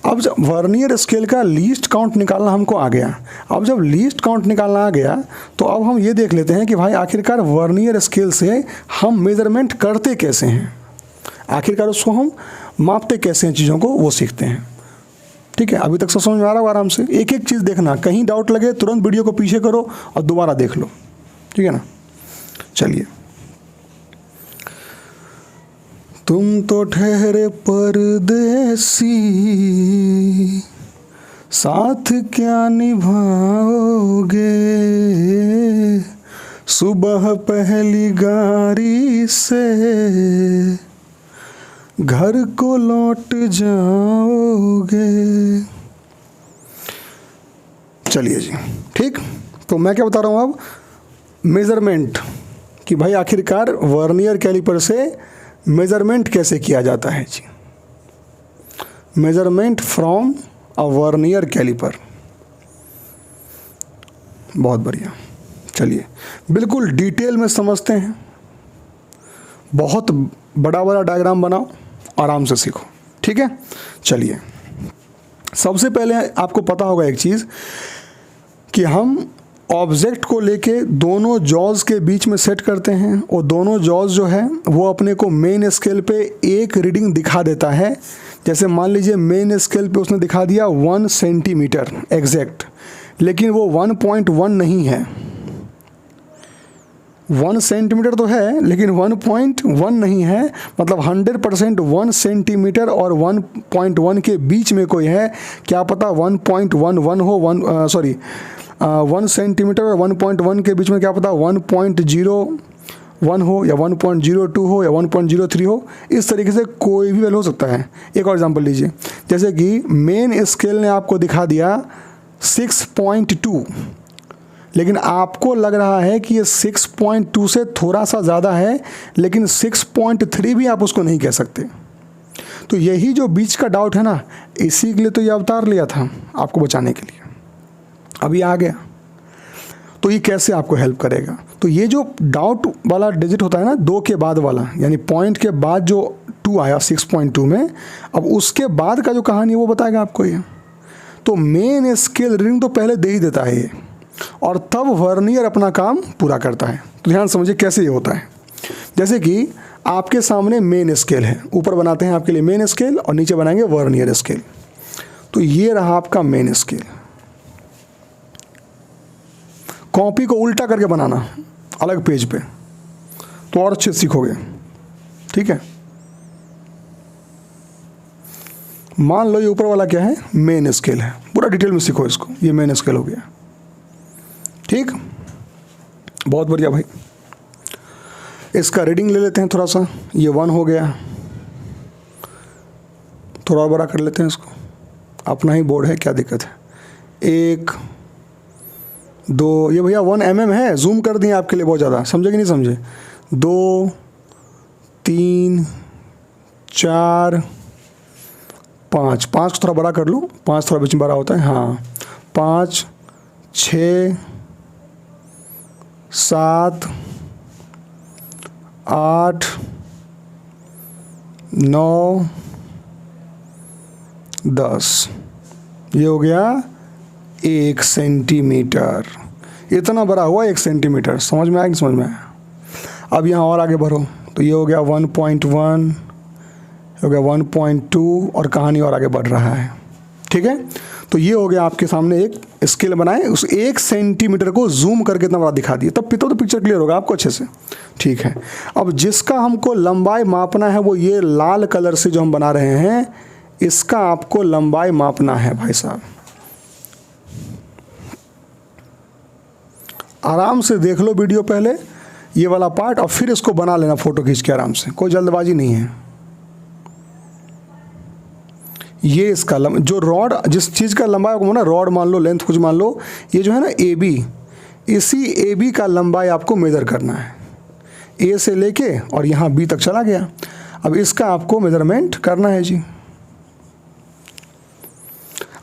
अब जब वर्नियर स्केल का लीस्ट काउंट निकालना हमको आ गया, अब जब लीस्ट काउंट निकालना आ गया तो अब हम ये देख लेते हैं कि भाई आखिरकार वर्नियर स्केल से हम मेज़रमेंट करते कैसे हैं, आखिरकार उसको हम मापते कैसे हैं चीज़ों को, वो सीखते हैं, ठीक है। अभी तक सब समझ में आ रहा होगा, आराम से एक एक चीज़ देखना, कहीं डाउट लगे तुरंत वीडियो को पीछे करो और दोबारा देख लो, ठीक है ना। चलिए, तुम तो ठहरे परदेसी, साथ क्या निभाओगे, सुबह पहली गाड़ी से घर को लौट जाओगे। चलिए जी, ठीक। तो मैं क्या बता रहा हूँ अब, मेज़रमेंट, कि भाई आखिरकार वर्नियर कैलिपर से मेज़रमेंट कैसे किया जाता है जी। Measurement from a vernier calliper. बहुत बढ़िया, चलिए बिल्कुल डिटेल में समझते हैं। बहुत बड़ा बड़ा डायग्राम बनाओ, आराम से सीखो, ठीक है। चलिए सबसे पहले आपको पता होगा एक चीज़ कि हम ऑब्जेक्ट को लेके दोनों जॉज के बीच में सेट करते हैं और दोनों जॉज जो है वो अपने को मेन स्केल पे एक रीडिंग दिखा देता है। जैसे मान लीजिए मेन स्केल पे उसने दिखा दिया 1 सेंटीमीटर एग्जैक्ट, लेकिन वो 1.1 नहीं है। 1 सेंटीमीटर तो है लेकिन 1.1 नहीं है, मतलब 100% 1 सेंटीमीटर और 1.1 के बीच में कोई है। क्या पता 1.11 हो, 1 सेंटीमीटर और 1.1 के बीच में क्या पता 1.01 हो या 1.02 हो या 1.03 हो। इस तरीके से कोई भी वैल्यू हो सकता है। एक और एग्जांपल लीजिए, जैसे कि मेन स्केल ने आपको दिखा दिया 6.2, लेकिन आपको लग रहा है कि ये 6.2 से थोड़ा सा ज़्यादा है, लेकिन 6.3 भी आप उसको नहीं कह सकते। तो यही जो बीच का डाउट है ना, इसी के लिए तो ये अवतार लिया था, आपको बचाने के लिए। अभी आ गया तो ये कैसे आपको हेल्प करेगा। तो ये जो डाउट वाला डिजिट होता है ना, 2 के बाद वाला, यानी पॉइंट के बाद जो 2 आया 6.2 में, अब उसके बाद का जो कहानी है वो बताएगा आपको ये। तो मेन स्केल रीडिंग तो पहले दे ही देता है ये, और तब वर्नियर अपना काम पूरा करता है। तो ध्यान समझिए कैसे ये होता है। जैसे कि आपके सामने मेन स्केल है, ऊपर बनाते हैं आपके लिए मेन स्केल और नीचे बनाएंगे वर्नियर स्केल। तो ये रहा आपका मेन स्केल। कॉपी को उल्टा करके बनाना अलग पेज पे, तो और अच्छे सीखोगे, ठीक है। मान लो ये ऊपर वाला क्या है, मेन स्केल है। पूरा डिटेल में सीखो इसको। ये मेन स्केल हो गया, ठीक, बहुत बढ़िया भाई। इसका रीडिंग ले लेते हैं थोड़ा सा। ये 1 हो गया, थोड़ा और बड़ा कर लेते हैं इसको। अपना ही बोर्ड है, क्या दिक्कत है। 1 2, ये भैया 1 mm है, जूम कर दिए आपके लिए बहुत ज़्यादा, समझे कि नहीं समझे। 2 3 4 5 5 को थोड़ा बड़ा कर लो, 5 थोड़ा बीच में बड़ा होता है, हाँ। 5 6 7 8 9 10, ये हो गया 1 सेंटीमीटर। इतना बड़ा हुआ 1 सेंटीमीटर। समझ में आया कि समझ में आया। अब यहाँ और आगे बढ़ो, तो ये हो गया 1.1, हो गया 1.2, और कहानी और आगे बढ़ रहा है, ठीक है। तो ये हो गया आपके सामने एक स्केल बनाए, उस 1 सेंटीमीटर को जूम करके इतना बड़ा दिखा दिया, तब तो पिक्चर क्लियर होगा आपको अच्छे से, ठीक है। अब जिसका हमको लंबाई मापना है वो ये लाल कलर से जो हम बना रहे हैं, इसका आपको लंबाई मापना है भाई साहब। आराम से देख लो वीडियो पहले, ये वाला पार्ट, और फिर इसको बना लेना फ़ोटो खींच के आराम से, कोई जल्दबाजी नहीं है। ये इसका जो रॉड, जिस चीज़ का लंबाई आपको ना, रॉड मान लो, लेंथ कुछ मान लो, ये जो है ना AB, इसी AB का लंबाई आपको मेज़र करना है। A से लेके और यहाँ B तक चला गया। अब इसका आपको मेज़रमेंट करना है जी।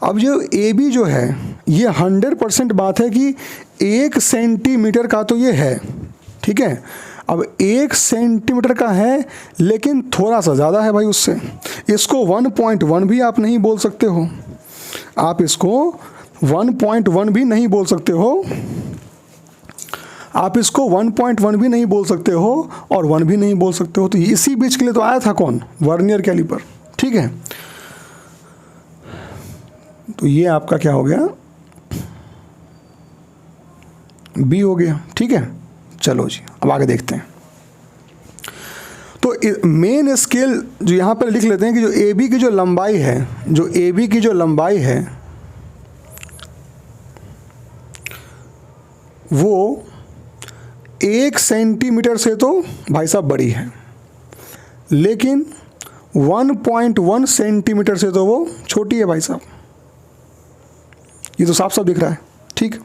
अब जो AB जो है, ये 100% बात है कि 1 सेंटीमीटर का तो ये है, ठीक है। अब 1 सेंटीमीटर का है, लेकिन थोड़ा सा ज़्यादा है भाई उससे। इसको 1.1 भी आप नहीं बोल सकते हो, आप इसको 1.1 भी नहीं बोल सकते हो, आप इसको 1.1 भी नहीं बोल सकते हो, और 1 भी नहीं बोल सकते हो। तो इसी बीच के लिए तो आया था कौन, वर्नियर कैलिपर, ठीक है। तो ये आपका क्या हो गया, B हो गया, ठीक है। चलो जी अब आगे देखते हैं। तो मेन स्केल जो यहाँ पर लिख लेते हैं कि जो AB की जो लंबाई है, जो AB की जो लंबाई है वो 1 सेंटीमीटर से तो भाई साहब बड़ी है, लेकिन 1.1 सेंटीमीटर से तो वो छोटी है भाई साहब। ये तो साफ साफ दिख रहा है, ठीक।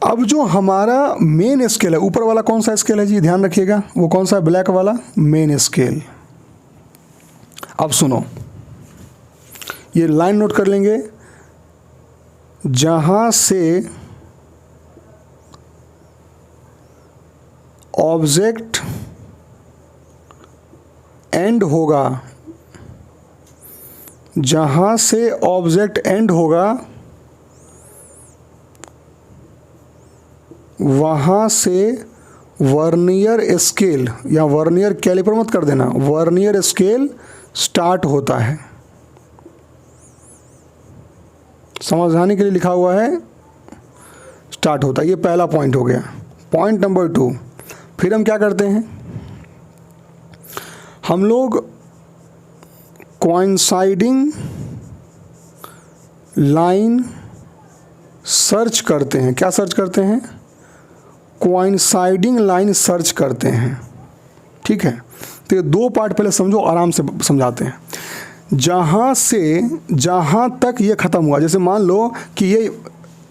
अब जो हमारा मेन स्केल है, ऊपर वाला कौन सा स्केल है जी, ध्यान रखिएगा, वो कौन सा ब्लैक वाला मेन स्केल। अब सुनो, ये लाइन नोट कर लेंगे, जहाँ से ऑब्जेक्ट एंड होगा, जहाँ से ऑब्जेक्ट एंड होगा वहाँ से वर्नियर स्केल, या वर्नियर कैलिपर मत कर देना, वर्नियर स्केल स्टार्ट होता है। समझाने के लिए लिखा हुआ है स्टार्ट होता है। ये पहला पॉइंट हो गया। पॉइंट नंबर 2, फिर हम क्या करते हैं, हम लोग कोइंसाइडिंग लाइन सर्च करते हैं। क्या सर्च करते हैं? कोइंसाइडिंग लाइन सर्च करते हैं। ठीक है, तो ये 2 पार्ट पहले समझो, आराम से समझाते हैं। जहाँ से जहाँ तक ये ख़त्म हुआ, जैसे मान लो कि ये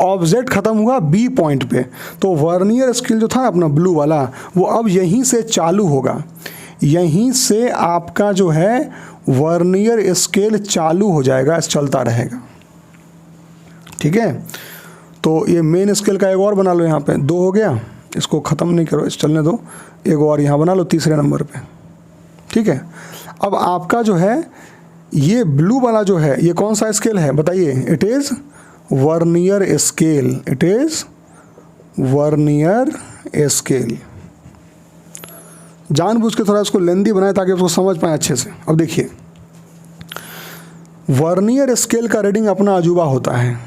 ऑब्जेक्ट ख़त्म हुआ बी पॉइंट पे, तो वर्नियर स्केल जो था अपना ब्लू वाला, वो अब यहीं से चालू होगा। यहीं से आपका जो है वर्नियर स्केल चालू हो जाएगा, चलता रहेगा। ठीक है, तो ये मेन स्केल का एक और बना लो, यहाँ पे 2 हो गया, इसको ख़त्म नहीं करो, इस चलने दो, एक और यहाँ बना लो तीसरे नंबर पे। ठीक है, अब आपका जो है ये ब्लू वाला जो है, ये कौन सा स्केल है बताइए? It is vernier scale. It is vernier scale. जानबूझ के थोड़ा इसको लेंदी बनाए ताकि उसको समझ पाए अच्छे से। अब देखिए, वर्नियर स्केल का रीडिंग अपना अजूबा होता है।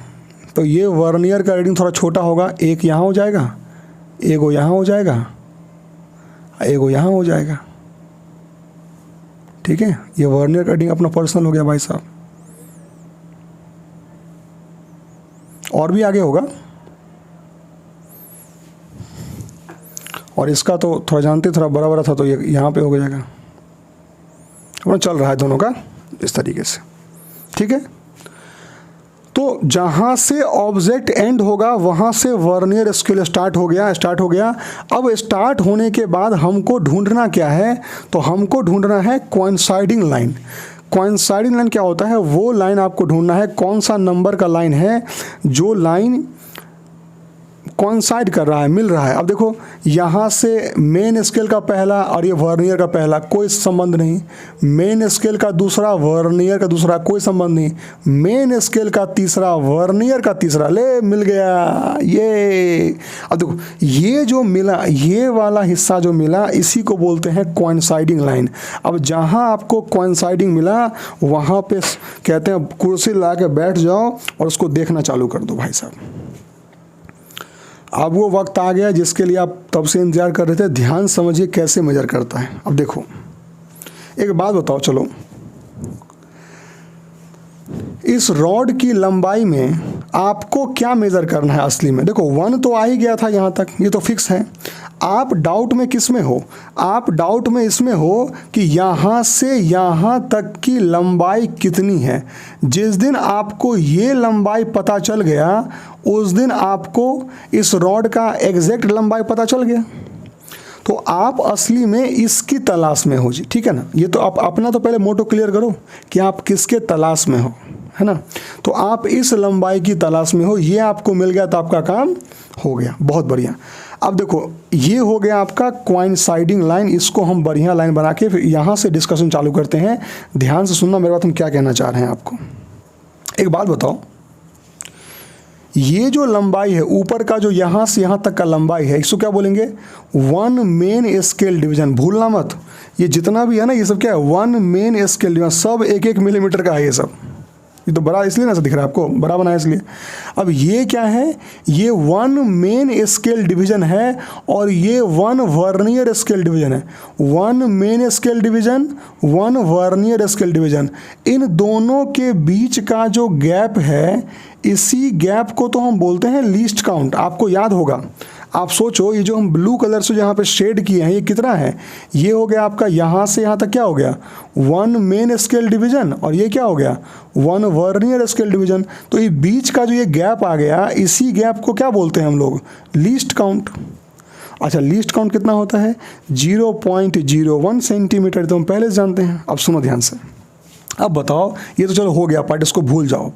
तो ये वर्नियर का रीडिंग थोड़ा छोटा होगा, एक यहाँ हो जाएगा, एक वो यहाँ हो जाएगा, एक वो यहाँ हो जाएगा। ठीक है, ये वर्नियर का रीडिंग अपना पर्सनल हो गया भाई साहब। और भी आगे होगा, और इसका तो थोड़ा जानते, थोड़ा बड़ा बड़ा था, तो ये यहाँ पे हो जाएगा। अपना चल रहा है दोनों का इस तरीके से। ठीक है, तो जहाँ से ऑब्जेक्ट एंड होगा वहाँ से वर्नियर स्केल स्टार्ट हो गया। अब स्टार्ट होने के बाद हमको ढूंढना क्या है? तो हमको ढूंढना है कोइंसाइडिंग लाइन। कोइंसाइडिंग लाइन क्या होता है? वो लाइन आपको ढूंढना है, कौन सा नंबर का लाइन है जो लाइन कोइंसाइड कर रहा है, मिल रहा है। अब देखो, यहाँ से मेन स्केल का पहला और ये वर्नियर का पहला, कोई संबंध नहीं। मेन स्केल का दूसरा, वर्नियर का दूसरा, कोई संबंध नहीं। मेन स्केल का तीसरा, वर्नियर का तीसरा, ले मिल गया ये। अब देखो, ये जो मिला, ये वाला हिस्सा जो मिला, इसी को बोलते हैं कोइंसाइडिंग लाइन। अब जहाँ आपको कोइंसाइडिंग मिला वहाँ पे कहते हैं कुर्सी ला के बैठ जाओ और उसको देखना चालू कर दो भाई साहब। अब वो वक्त आ गया जिसके लिए आप तब से इंतजार कर रहे थे। ध्यान समझिए कैसे मेजर करता है। अब देखो, एक बात बताओ, चलो, इस रॉड की लंबाई में आपको क्या मेजर करना है असली में? देखो 1 तो आ ही गया था यहाँ तक, ये तो फिक्स है। आप डाउट में किस में हो? आप डाउट में इसमें हो कि यहाँ से यहाँ तक की लंबाई कितनी है। जिस दिन आपको ये लंबाई पता चल गया, उस दिन आपको इस रॉड का एग्जैक्ट लंबाई पता चल गया। तो आप असली में इसकी तलाश में हो जी। ठीक है ना, ये तो आप अपना तो पहले मोटो क्लियर करो कि आप किसके तलाश में हो, है ना। तो आप इस लंबाई की तलाश में हो, ये आपको मिल गया तो आपका काम हो गया, बहुत बढ़िया। अब देखो, ये हो गया आपका कोइंसाइडिंग लाइन। इसको हम बढ़िया लाइन बना के फिर यहाँ से डिस्कशन चालू करते हैं। ध्यान से सुनना मेरी बात, हम क्या कहना चाह रहे हैं आपको। एक बात बताओ, ये जो लंबाई है ऊपर का, जो यहाँ से यहाँ तक का लंबाई है, इसको क्या बोलेंगे? 1 मेन स्केल डिवीजन। भूलना मत, ये जितना भी है ना, ये सब क्या है? 1 मेन स्केल डिवीजन। सब 1-1 मिलीमीटर का है ये सब। ये तो बड़ा इसलिए ना से दिख रहा है आपको, बड़ा बनाया इसलिए। अब ये क्या है? ये 1 मेन स्केल डिवीजन है और ये 1 वर्नियर स्केल डिवीजन है। 1 main scale division, 1 vernier scale division. इन दोनों के बीच का जो गैप है, इसी गैप को तो हम बोलते हैं लीस्ट काउंट। आपको याद होगा, आप सोचो, ये जो हम ब्लू कलर से यहाँ पे शेड किए हैं, ये कितना है? ये हो गया आपका यहाँ से यहाँ तक क्या हो गया? 1 मेन स्केल डिवीजन, और ये क्या हो गया? 1 वर्नियर स्केल डिवीजन। तो ये बीच का जो ये गैप आ गया, इसी गैप को क्या बोलते हैं हम लोग? Least count. अच्छा, लीस्ट काउंट कितना होता है? 0.01 सेंटीमीटर। तो हम पहले से जानते हैं। अब सुनो ध्यान से, अब बताओ, ये तो चलो हो गया पार्ट, इसको भूल जाओ,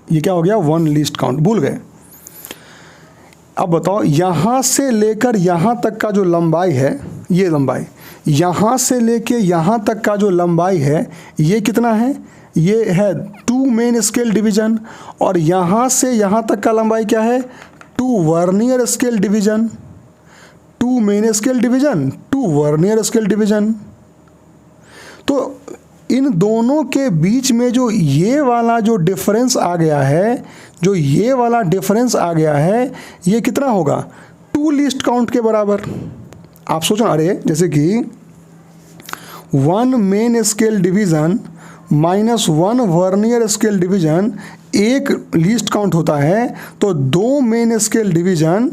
ये क्या हो गया, वन लीस्ट काउंट, भूल गए। अब बताओ यहाँ से लेकर यहाँ तक का जो लंबाई है, ये लंबाई यहाँ से लेके यहाँ तक का जो लंबाई है ये कितना है, ये है 2 मेन स्केल डिवीजन, और यहाँ से यहाँ तक का लंबाई क्या है, 2 vernier scale division, 2 main scale division, 2 vernier scale division. तो इन दोनों के बीच में जो ये वाला जो डिफरेंस आ गया है, जो ये वाला डिफरेंस आ गया है, ये कितना होगा, 2 लीस्ट काउंट के बराबर। आप सोचो, अरे जैसे कि 1 main scale division minus 1 vernier scale division एक लीस्ट काउंट होता है, तो 2 मेन स्केल डिवीज़न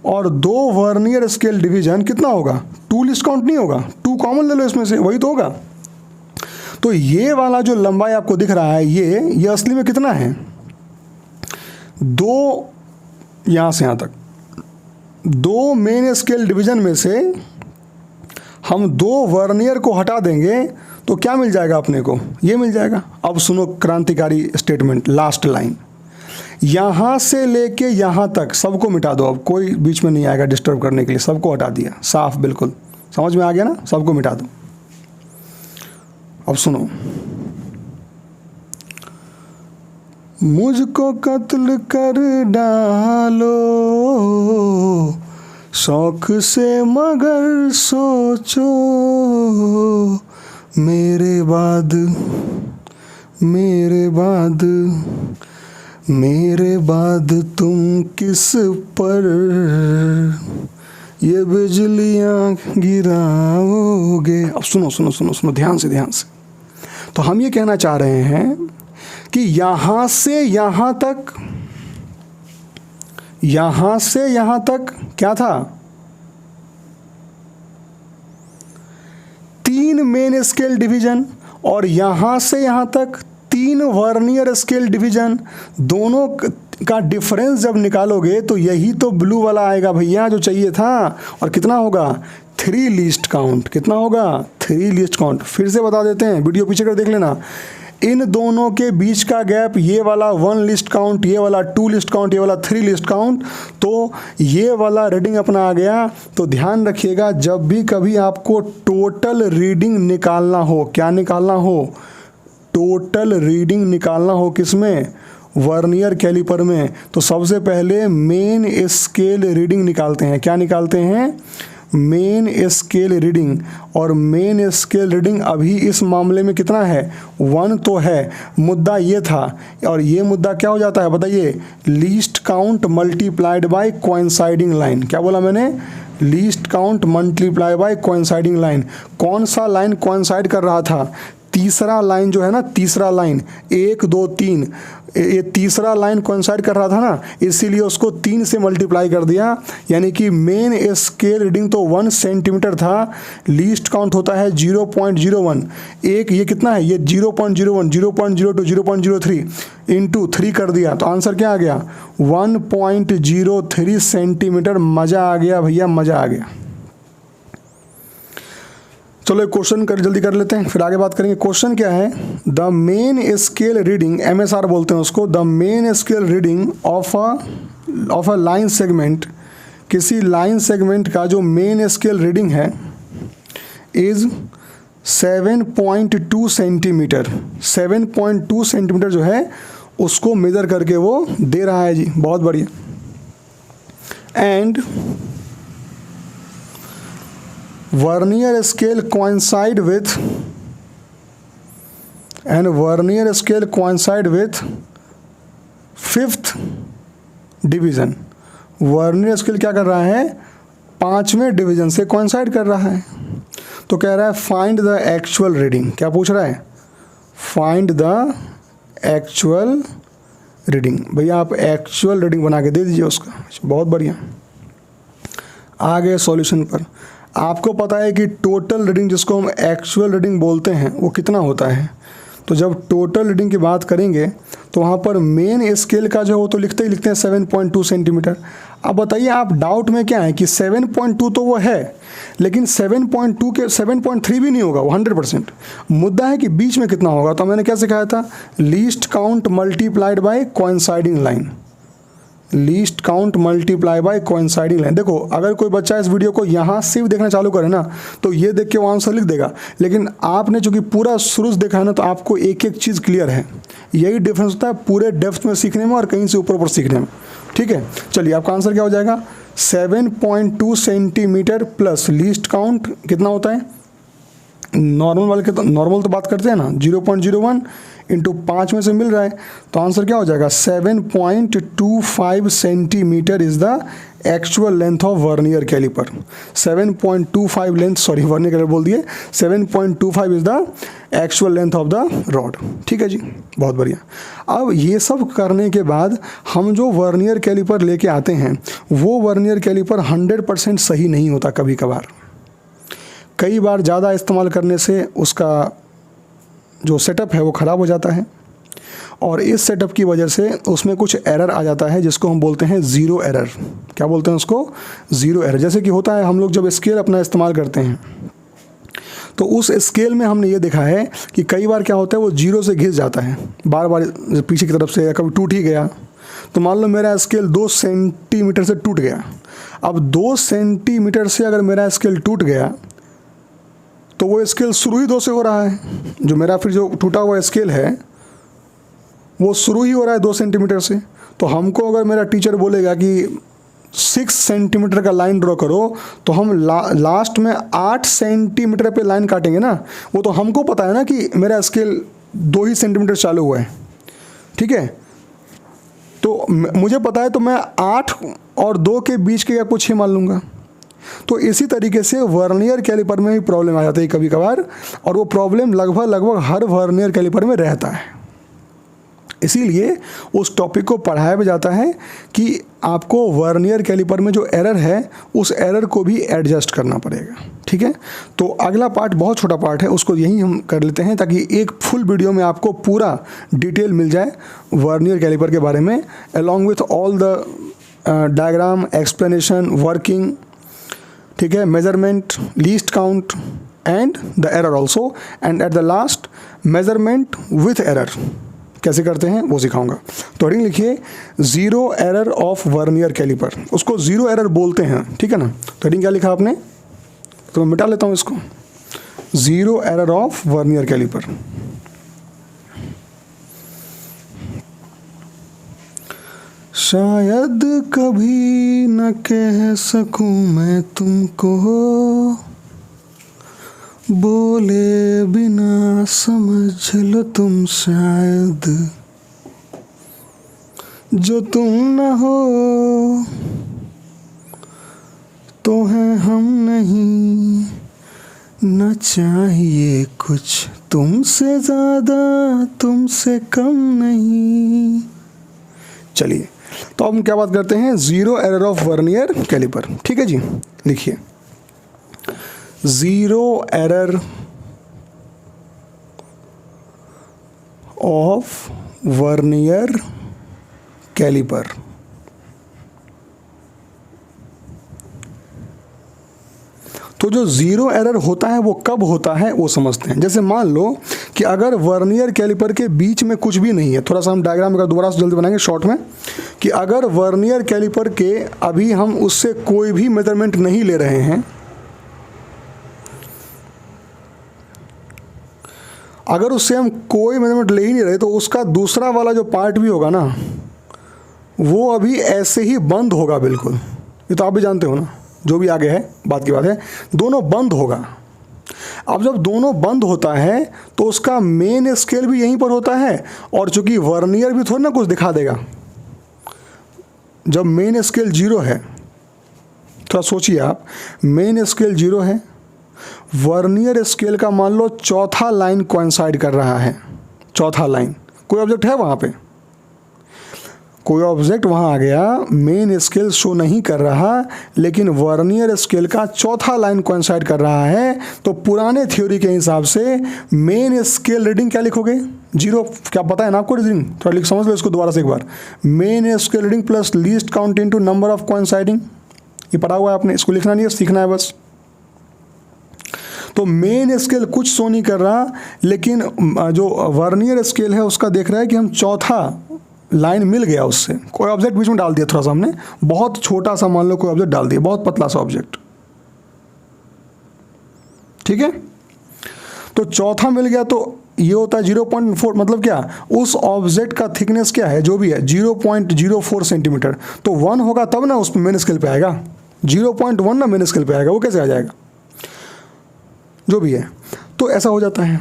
और 2 वर्नियर स्केल डिवीज़न कितना होगा, 2 लीस्ट काउंट नहीं होगा, 2 कॉमन ले लो इसमें से, वही तो होगा। तो ये वाला जो लंबाई आपको दिख रहा है, ये असली में कितना है, 2 यहाँ से यहाँ तक, 2 मेन स्केल डिवीज़न में से हम 2 वर्नियर को हटा देंगे तो क्या मिल जाएगा अपने को, ये मिल जाएगा। अब सुनो क्रांतिकारी स्टेटमेंट, लास्ट लाइन, यहाँ से लेके यहाँ तक सबको मिटा दो, अब कोई बीच में नहीं आएगा डिस्टर्ब करने के लिए, सबको हटा दिया, साफ बिल्कुल समझ में आ गया ना, सबको मिटा दो। अब सुनो, मुझको कत्ल कर डालो शौक से मगर सोचो मेरे बाद तुम किस पर ये बिजलियाँ गिराओगे। अब सुनो सुनो सुनो सुनो ध्यान से, ध्यान से। तो हम ये कहना चाह रहे हैं कि यहाँ से यहाँ तक, यहाँ से यहाँ तक क्या था, 3 मेन स्केल डिवीजन, और यहाँ से यहाँ तक 3 वर्नियर स्केल डिवीजन। दोनों का डिफरेंस जब निकालोगे तो यही तो ब्लू वाला आएगा भैया जो चाहिए था, और कितना होगा, 3 लीस्ट काउंट। कितना होगा, 3 लीस्ट काउंट। फिर से बता देते हैं, वीडियो पीछे कर देख लेना। इन दोनों के बीच का गैप, ये वाला 1 लिस्ट काउंट, ये वाला 2 लिस्ट काउंट, ये वाला 3 लिस्ट काउंट, तो ये वाला रीडिंग अपना आ गया। तो ध्यान रखिएगा, जब भी कभी आपको टोटल रीडिंग निकालना हो, क्या निकालना हो, टोटल रीडिंग निकालना हो, किसमें, वर्नियर कैलिपर में, तो सबसे पहले मेन स्केल रीडिंग निकालते हैं। क्या निकालते हैं, मेन स्केल रीडिंग। और मेन स्केल रीडिंग अभी इस मामले में कितना है, 1 तो है। मुद्दा ये था, और ये मुद्दा क्या हो जाता है बताइए, least count multiplied by coinciding line. क्या बोला मैंने, least count multiply by coinciding line. कौन सा लाइन कोइंसाइड कर रहा था, तीसरा लाइन जो है ना, तीसरा लाइन 1 2 3, ये तीसरा लाइन कोइंसाइड कर रहा था ना, इसीलिए उसको 3 से मल्टीप्लाई कर दिया। यानी कि मेन स्केल रीडिंग तो 1 सेंटीमीटर था, लीस्ट काउंट होता है 0.01, एक ये कितना है, ये 0.01, 0.02, 0.03 इंटू 3 कर दिया, तो आंसर क्या आ गया, 1.03 सेंटीमीटर। मज़ा आ गया भैया, मज़ा आ गया। चलो एक क्वेश्चन जल्दी कर लेते हैं, फिर आगे बात करेंगे। क्वेश्चन क्या है, the main scale reading, MSR बोलते हैं उसको, the main scale reading of a line segment, किसी लाइन सेगमेंट का जो मेन स्केल रीडिंग है इज 7.2 सेंटीमीटर। 7.2 सेंटीमीटर जो है उसको मेजर करके वो दे रहा है जी, बहुत बढ़िया। And vernier scale coincide with, and vernier scale coincide with 5th division. Vernier scale क्या कर रहा है, 5वें डिवीज़न से coincide कर रहा है। तो कह रहा है फाइंड द एक्चुअल रीडिंग। क्या पूछ रहा है, फाइंड द एक्चुअल रीडिंग। भैया आप एक्चुअल रीडिंग बना के दे दीजिए उसका, बहुत बढ़िया। आ गए सॉल्यूशन पर। आपको पता है कि टोटल रीडिंग जिसको हम एक्चुअल रीडिंग बोलते हैं वो कितना होता है, तो जब टोटल रीडिंग की बात करेंगे तो वहाँ पर मेन स्केल का जो है वो तो लिखते हैं 7.2 सेंटीमीटर। अब बताइए आप डाउट में क्या है कि 7.2 तो वो है, लेकिन 7.2 के 7.3 भी नहीं होगा वो 100%। मुद्दा है कि बीच में कितना होगा। तो मैंने क्या सिखाया था, least count multiplied by coinciding line, least count multiply by coinciding line. देखो अगर कोई बच्चा इस वीडियो को यहाँ से भी देखना चालू करे ना तो ये देख के वो आंसर लिख देगा, लेकिन आपने चूंकि पूरा शुरू से देखा है ना तो आपको एक एक चीज़ क्लियर है। यही डिफरेंस होता है पूरे डेप्थ में सीखने में और कहीं से ऊपर ऊपर सीखने में। ठीक है, चलिए आपका आंसर क्या हो जाएगा, 7.2 सेंटीमीटर प्लस लीस्ट काउंट कितना होता है, नॉर्मल वाले के तो नॉर्मल तो बात करते हैं ना, 0.01 इंटू 5 में से मिल रहा है, तो आंसर क्या हो जाएगा 7.25 centimeter is the actual length of vernier caliper. 7.25 length, sorry vernier caliper बोल दिए, 7.25 is the actual length of the rod. ठीक है जी, बहुत बढ़िया। अब ये सब करने के बाद हम जो वर्नियर कैलिपर लेके आते हैं वो वर्नियर कैलिपर 100% सही नहीं होता। कभी कभार कई बार ज़्यादा इस्तेमाल करने से उसका जो सेटअप है वो ख़राब हो जाता है, और इस सेटअप की वजह से उसमें कुछ एरर आ जाता है जिसको हम बोलते हैं ज़ीरो एरर। क्या बोलते हैं उसको, ज़ीरो एरर। जैसे कि होता है हम लोग जब स्केल अपना इस्तेमाल करते हैं तो उस स्केल में हमने ये देखा है कि कई बार क्या होता है वो जीरो से घिस जाता है बार बार पीछे की तरफ से, या कभी टूट ही गया। तो मान लो मेरा स्केल 2 सेंटीमीटर से टूट गया। अब 2 सेंटीमीटर से अगर मेरा स्केल टूट गया तो वो स्केल शुरू ही 2 से हो रहा है। जो मेरा फिर जो टूटा हुआ स्केल है वो शुरू ही हो रहा है 2 सेंटीमीटर से। तो हमको अगर मेरा टीचर बोलेगा कि 6 सेंटीमीटर का लाइन ड्रॉ करो तो हम लास्ट में 8 सेंटीमीटर पे लाइन काटेंगे ना। वो तो हमको पता है ना कि मेरा स्केल 2 ही सेंटीमीटर चालू हुआ है। ठीक है, तो मुझे पता है तो मैं 8 और 2 के बीच के या कुछ ही मान लूँगा। तो इसी तरीके से वर्नियर कैलिपर में भी प्रॉब्लम आ जाती है कभी कभार, और वो प्रॉब्लम लगभग हर वर्नियर कैलिपर में रहता है। इसीलिए उस टॉपिक को पढ़ाया भी जाता है कि आपको वर्नियर कैलिपर में जो एरर है उस एरर को भी एडजस्ट करना पड़ेगा। ठीक है, तो अगला पार्ट बहुत छोटा पार्ट है, उसको यहीं हम कर लेते हैं ताकि एक फुल वीडियो में आपको पूरा डिटेल मिल जाए वर्नियर कैलिपर के बारे में, along with all the diagram, explanation, working. ठीक है, measurement, least count and the error also, and at the last measurement with error कैसे करते हैं वो सिखाऊंगा। तो हेडिंग लिखिए, zero error of vernier caliper. उसको ज़ीरो एरर बोलते हैं। ठीक है ना, तो हेडिंग क्या लिखा आपने, तो मैं मिटा लेता हूँ इसको, zero error of vernier caliper. शायद कभी न कह सकूं मैं तुमको, बोले बिना समझ लो तुम शायद, जो तुम न हो तो है हम नहीं, न चाहिए कुछ तुमसे ज़्यादा तुमसे कम नहीं। चलिए, तो अब हम क्या बात करते हैं, zero error of vernier caliper. ठीक है जी, लिखिए, zero error of vernier caliper. तो जो ज़ीरो एरर होता है वो कब होता है वो समझते हैं। जैसे मान लो कि अगर वर्नियर कैलिपर के बीच में कुछ भी नहीं है, थोड़ा सा हम डायग्राम का दोबारा से जल्दी बनाएंगे शॉर्ट में, कि अगर वर्नियर कैलिपर के अभी हम उससे कोई भी मेजरमेंट नहीं ले रहे हैं, अगर उससे हम कोई मेजरमेंट ले ही नहीं रहे तो उसका दूसरा वाला जो पार्ट भी होगा ना वो अभी ऐसे ही बंद होगा बिल्कुल। ये तो आप भी जानते हो ना, जो भी आगे है बात की बात है, दोनों बंद होगा। अब जब दोनों बंद होता है तो उसका मेन स्केल भी यहीं पर होता है, और चूंकि वर्नियर भी थोड़ा ना कुछ दिखा देगा। जब मेन स्केल 0 है, थोड़ा सोचिए आप, मेन स्केल 0 है, वर्नियर स्केल का मान लो चौथा लाइन कोइंसाइड कर रहा है, चौथा लाइन, कोई ऑब्जेक्ट है वहाँ पे, कोई ऑब्जेक्ट वहाँ आ गया, मेन स्केल शो नहीं कर रहा, लेकिन वर्नियर स्केल का चौथा लाइन कोइंसाइड कर रहा है, तो पुराने थ्योरी के हिसाब से मेन स्केल रीडिंग क्या लिखोगे? 0। क्या पता है ना आपको रीडिंग? थोड़ा लिख समझ लो इसको दोबारा से एक बार। Main scale reading plus least count into number of coinciding, ये पढ़ा हुआ है आपने, इसको लिखना नहीं है, सीखना है बस। तो मेन स्केल कुछ शो नहीं कर रहा, लेकिन जो वर्नियर स्केल है उसका देख रहा है कि हम चौथा लाइन मिल गया उससे। कोई ऑब्जेक्ट बीच में डाल दिया थोड़ा सा हमने, बहुत छोटा सा मान लो कोई ऑब्जेक्ट डाल दिया, बहुत पतला सा ऑब्जेक्ट, ठीक है। तो चौथा मिल गया, तो ये होता है 0.4, मतलब क्या, उस ऑब्जेक्ट का थिकनेस क्या है, जो भी है 0.04 सेंटीमीटर। तो 1 होगा तब ना उस मेन स्केल पे आएगा, 0.1 ना मेन स्केल पे आएगा, वो कैसे आ जाएगा, जो भी है। तो ऐसा हो जाता है।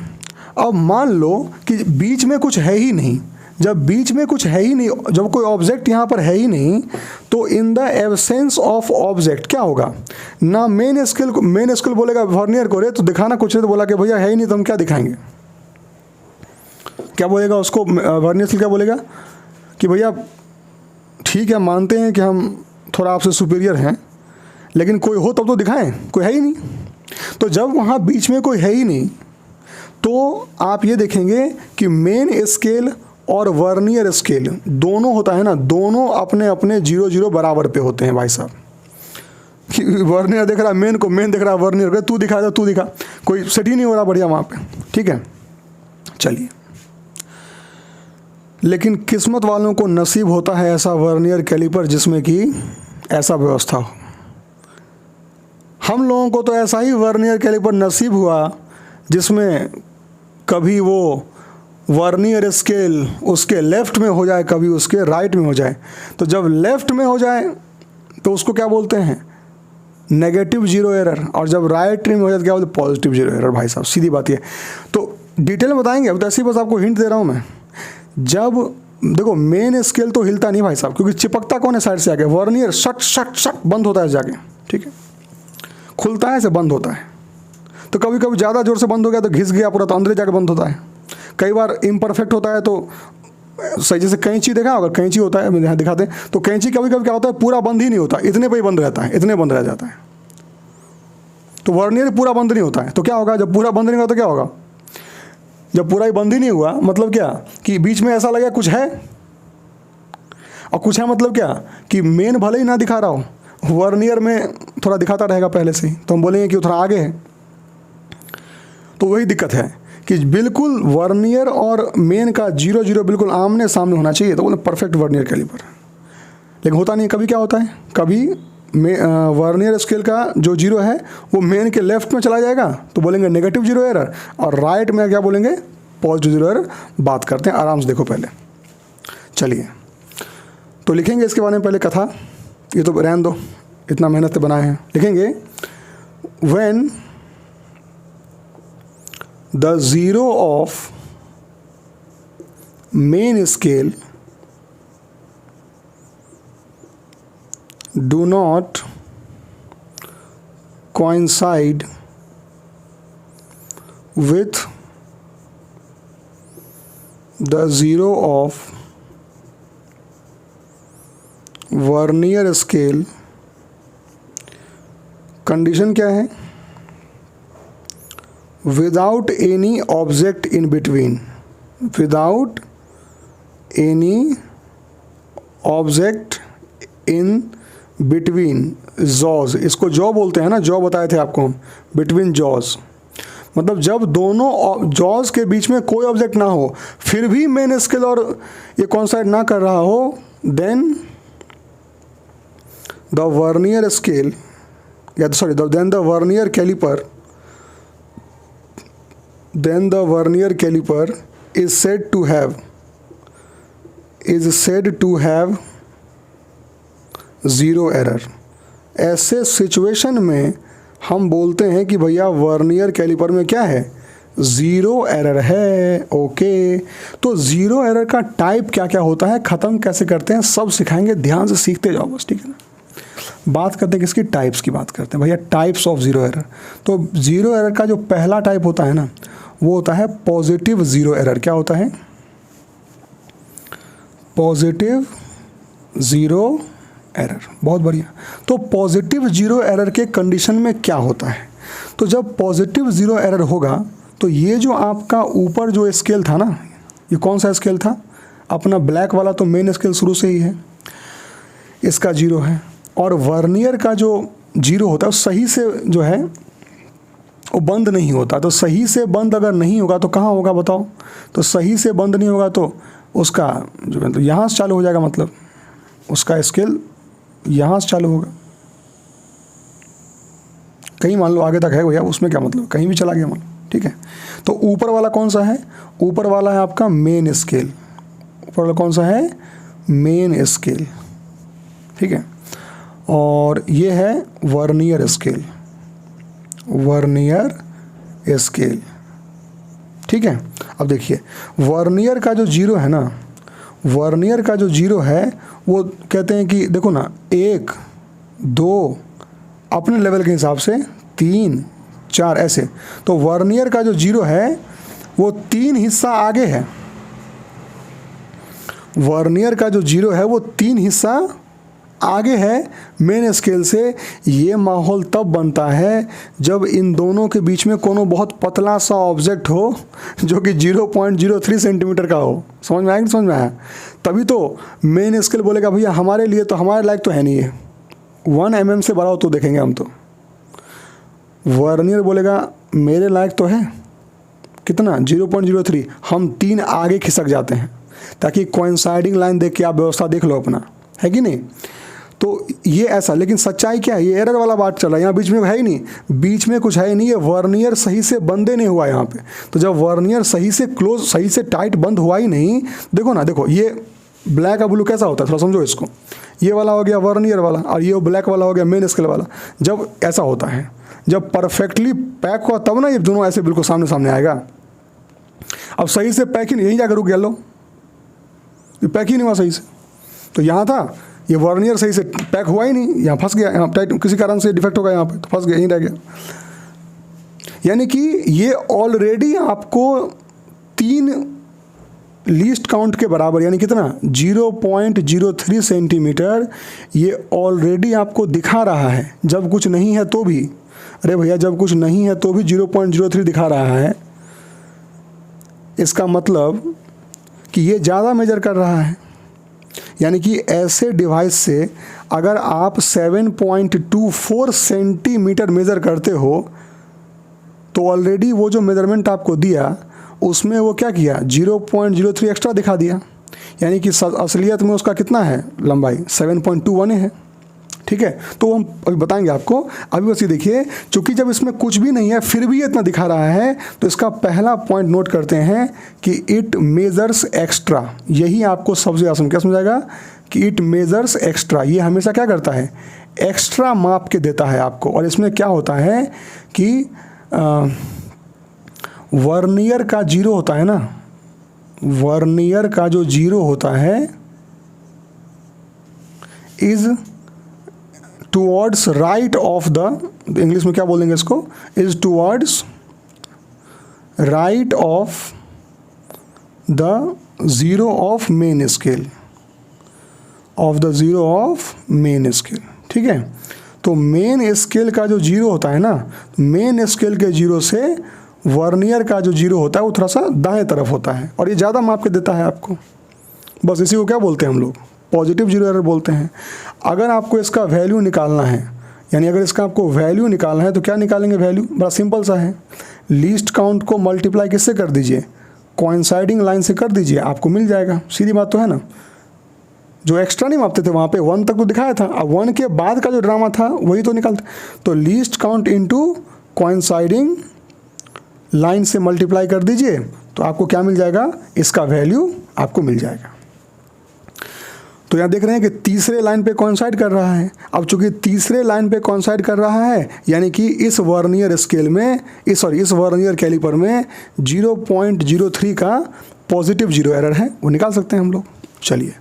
अब मान लो कि बीच में कुछ है ही नहीं, जब बीच में कुछ है ही नहीं, जब कोई ऑब्जेक्ट यहाँ पर है ही नहीं, तो in the absence of object क्या होगा ना, मेन स्केल बोलेगा वर्नियर को, रे तो दिखाना कुछ है, तो बोला कि भैया है ही नहीं तो हम क्या दिखाएंगे, क्या बोलेगा उसको वर्नियर स्केल, क्या बोलेगा कि भैया ठीक है मानते हैं कि हम थोड़ा आपसे सुपीरियर हैं, लेकिन कोई हो तब तो दिखाएं, कोई है ही नहीं। तो जब वहाँ बीच में कोई है ही नहीं, तो आप ये देखेंगे कि मेन स्केल और वर्नियर स्केल दोनों होता है ना, दोनों अपने अपने 0 बराबर पे होते हैं भाई साहब। कि वर्नियर देख रहा है मेन को, मेन देख रहा है वर्नियर को, तू दिखा, तू दिखा, कोई सेट ही नहीं हो रहा बढ़िया वहाँ पे, ठीक है। चलिए, लेकिन किस्मत वालों को नसीब होता है ऐसा वर्नियर कैलिपर जिसमें कि ऐसा व्यवस्था हो। हम लोगों को तो ऐसा ही वर्नियर कैलिपर नसीब हुआ जिसमें कभी वो वर्नियर स्केल उसके लेफ़्ट में हो जाए, कभी उसके राइट में हो जाए। तो जब लेफ़्ट में हो जाए तो उसको क्या बोलते हैं, नेगेटिव 0 एरर, और जब राइट में हो जाए तो क्या बोलते हैं, पॉजिटिव 0 एरर। भाई साहब सीधी बात है। तो डिटेल में बताएंगे, अब तो ऐसे ही बस आपको हिंट दे रहा हूँ मैं। जब देखो मेन स्केल तो हिलता नहीं भाई साहब, क्योंकि चिपकता कौन है साइड से आके, वर्नियर शट शट शट बंद होता है जाके, ठीक है, खुलता है से बंद होता है। तो कभी कभी ज़्यादा ज़ोर से बंद हो गया तो घिस गया पूरा, तो अंदर जाके बंद होता है। कई बार इम्परफेक्ट होता है, तो सही जैसे कैंची देखा, अगर कैंची होता है यहाँ दिखाते हैं, तो कैंची कभी कभी क्या होता है, पूरा बंद ही नहीं होता, इतने पे ही बंद रहता है, इतने बंद रह जाता है। तो वर्नियर पूरा बंद नहीं होता है, तो क्या होगा, जब पूरा बंद नहीं होगा तो क्या होगा, जब पूरा ही बंद ही नहीं हुआ मतलब क्या कि बीच में ऐसा लगा कुछ है, और कुछ है मतलब क्या कि मेन भले ही ना दिखा रहा हो, वर्नियर में थोड़ा दिखाता रहेगा पहले से ही, तो हम बोलेंगे कि थोड़ा आगे है। तो वही दिक्कत है कि बिल्कुल वर्नियर और मेन का 0 बिल्कुल आमने सामने होना चाहिए, तो बोले परफेक्ट वर्नियर कैलिपर। लेकिन होता नहीं, कभी क्या होता है, कभी वर्नियर स्केल का जो 0 है वो मेन के लेफ्ट में चला जाएगा, तो बोलेंगे नेगेटिव 0 एरर, और राइट में क्या बोलेंगे, पॉजिटिव 0 एरर। बात करते हैं आराम से, देखो पहले। चलिए, तो लिखेंगे इसके बारे में पहले कथा, ये तो रहने दो, इतना मेहनत से बनाए हैं। लिखेंगे when the 0 of main scale do not coincide with the 0 of vernier scale. Condition क्या है, without any object in between, without any object in between jaws, इसको जॉ बोलते हैं ना, जॉ बताए थे आपको, बिटवीन जॉज मतलब जब दोनों जॉज के बीच में कोई ऑब्जेक्ट ना हो, फिर भी मेन स्केल और ये कॉइंसाइड ना कर रहा हो, देन द वर्नियर स्केल या sorry then the vernier caliper, then the vernier caliper is said to have 0 error। ऐसे सिचुएशन में हम बोलते हैं कि भैया वर्नियर कैलिपर में क्या है, 0 एरर है। ओके, तो 0 एरर का टाइप क्या क्या होता है, ख़त्म कैसे करते हैं, सब सिखाएंगे, ध्यान से सीखते जाओ बस, ठीक है ना। बात करते हैं किसकी, टाइप्स की बात करते हैं भैया, टाइप्स ऑफ 0 एरर। तो 0 एरर का जो पहला टाइप होता है ना, वो होता है पॉजिटिव 0 एरर। क्या होता है, पॉजिटिव ज़ीरो एरर। बहुत बढ़िया। तो पॉजिटिव ज़ीरो एरर के कंडीशन में क्या होता है? तो जब पॉजिटिव ज़ीरो एरर होगा तो ये जो आपका ऊपर जो स्केल था ना, ये कौन सा स्केल था? अपना ब्लैक वाला तो मेन स्केल शुरू से ही है, इसका जीरो है। और वर्नियर का जो जीरो होता है सही से जो है वो बंद नहीं होता। तो सही से बंद अगर नहीं होगा तो कहाँ होगा बताओ? तो सही से बंद नहीं होगा तो उसका जो मतलब यहाँ से चालू हो जाएगा, मतलब उसका स्केल यहाँ से चालू होगा। कहीं मान लो आगे तक है भैया, उसमें क्या मतलब, कहीं भी चला गया मान, ठीक है। तो ऊपर वाला कौन सा है? ऊपर वाला है आपका मेन स्केल। ऊपर वाला कौन सा है? मेन स्केल, ठीक है। और ये है वर्नियर स्केल, वर्नियर स्केल, ठीक है। अब देखिए वर्नियर का जो जीरो है ना, वर्नियर का जो जीरो है वो कहते हैं कि देखो ना, 1 2 अपने लेवल के हिसाब से, 3 4 ऐसे। तो वर्नियर का जो जीरो है वो 3 हिस्सा आगे है। वर्नियर का जो जीरो है वो 3 हिस्सा आगे है मेन स्केल से। ये माहौल तब बनता है जब इन दोनों के बीच में कोनो बहुत पतला सा ऑब्जेक्ट हो जो कि 0.03 सेंटीमीटर का हो। समझ में आया कि समझ में आया? तभी तो मेन स्केल बोलेगा भैया हमारे लिए तो, हमारे लायक तो है नहीं है, 1 mm से बड़ा हो तो देखेंगे हम। तो वर्नियर बोलेगा मेरे लायक तो है, कितना? 0.03। हम 3 आगे खिसक जाते हैं ताकि कोइंसाइडिंग लाइन देख के आप व्यवस्था देख लो अपना, है कि नहीं? तो ये ऐसा, लेकिन सच्चाई क्या है? ये एरर वाला बात चल रहा है, यहाँ बीच में है ही नहीं, बीच में कुछ है ही नहीं। ये वर्नियर सही से बंदे नहीं हुआ यहाँ पे। तो जब वर्नियर सही से क्लोज, सही से टाइट बंद हुआ ही नहीं, देखो ना, देखो ये ब्लैक और ब्लू कैसा होता है, थोड़ा समझो इसको। ये वाला हो गया वर्नियर वाला और ये ब्लैक वाला हो गया मेन स्केल वाला। जब ऐसा होता है, जब परफेक्टली पैक हुआ तब ना ये दोनों ऐसे बिल्कुल सामने सामने आएगा। अब सही से पैक ही नहीं, यहीं जाकर रुक गया, लो ये पैक ही नहीं हुआ सही से। तो यहाँ था, ये वर्नियर सही से पैक हुआ ही नहीं, यहाँ फंस गया, यहाँ टाइट किसी कारण से डिफेक्ट होगा यहाँ पे, तो फंस गया, यहीं रह गया। यानी कि ये ऑलरेडी आपको 3 लीस्ट काउंट के बराबर, यानी कितना? 0.03 सेंटीमीटर ये ऑलरेडी आपको दिखा रहा है जब कुछ नहीं है तो भी। अरे भैया जब कुछ नहीं है तो भी 0.03 दिखा रहा है। इसका मतलब कि ये ज़्यादा मेजर कर रहा है। यानी कि ऐसे डिवाइस से अगर आप 7.24 सेंटीमीटर मेज़र करते हो तो ऑलरेडी वो जो मेज़रमेंट आपको दिया उसमें वो क्या किया? 0.03 एक्स्ट्रा दिखा दिया। यानी कि असलियत में उसका कितना है लंबाई? 7.21 है, ठीक है। तो हम अभी बताएंगे आपको। अभी बस ये देखिए, चूंकि जब इसमें कुछ भी नहीं है फिर भी ये इतना दिखा रहा है, तो इसका पहला पॉइंट नोट करते हैं कि इट मेजर्स एक्स्ट्रा। यही आपको सबसे आसान क्या समझाएगा कि इट मेजर्स एक्स्ट्रा। ये हमेशा क्या करता है? एक्स्ट्रा माप के देता है आपको। और इसमें क्या होता है कि वर्नियर का जीरो होता है ना, वर्नियर का जो जीरो होता है is towards right of the, English में क्या बोलेंगे इसको? Is towards right of the zero of main scale, of the zero of main scale, ठीक है। तो मेन स्केल का जो जीरो होता है ना, मेन स्केल के जीरो से वर्नियर का जो जीरो होता है वो थोड़ा सा दाएं तरफ होता है और ये ज़्यादा माप के देता है आपको। बस इसी को क्या बोलते हैं हम लोग? पॉजिटिव जीरो एरर बोलते हैं। अगर आपको इसका वैल्यू निकालना है, यानी अगर इसका आपको वैल्यू निकालना है तो क्या निकालेंगे वैल्यू? बड़ा सिंपल सा है, लीस्ट काउंट को मल्टीप्लाई किससे कर दीजिए? कोइंसाइडिंग लाइन से कर दीजिए, आपको मिल जाएगा। सीधी बात तो है ना। जो एक्स्ट्रा नहीं मापते थे वहाँ पे 1 तक तो दिखाया था, अब 1 के बाद का जो ड्रामा था वही तो निकालते। तो least count into coinciding line से मल्टीप्लाई कर दीजिए तो आपको क्या मिल जाएगा? इसका वैल्यू आपको मिल जाएगा। तो यहाँ देख रहे हैं कि तीसरे लाइन पे कोइंसाइड कर रहा है। अब चूंकि तीसरे लाइन पे कोइंसाइड कर रहा है यानी कि इस वर्नियर स्केल में, इस वर्नियर कैलिपर में 0.03 का पॉजिटिव जीरो एरर है, वो निकाल सकते हैं हम लोग। चलिए,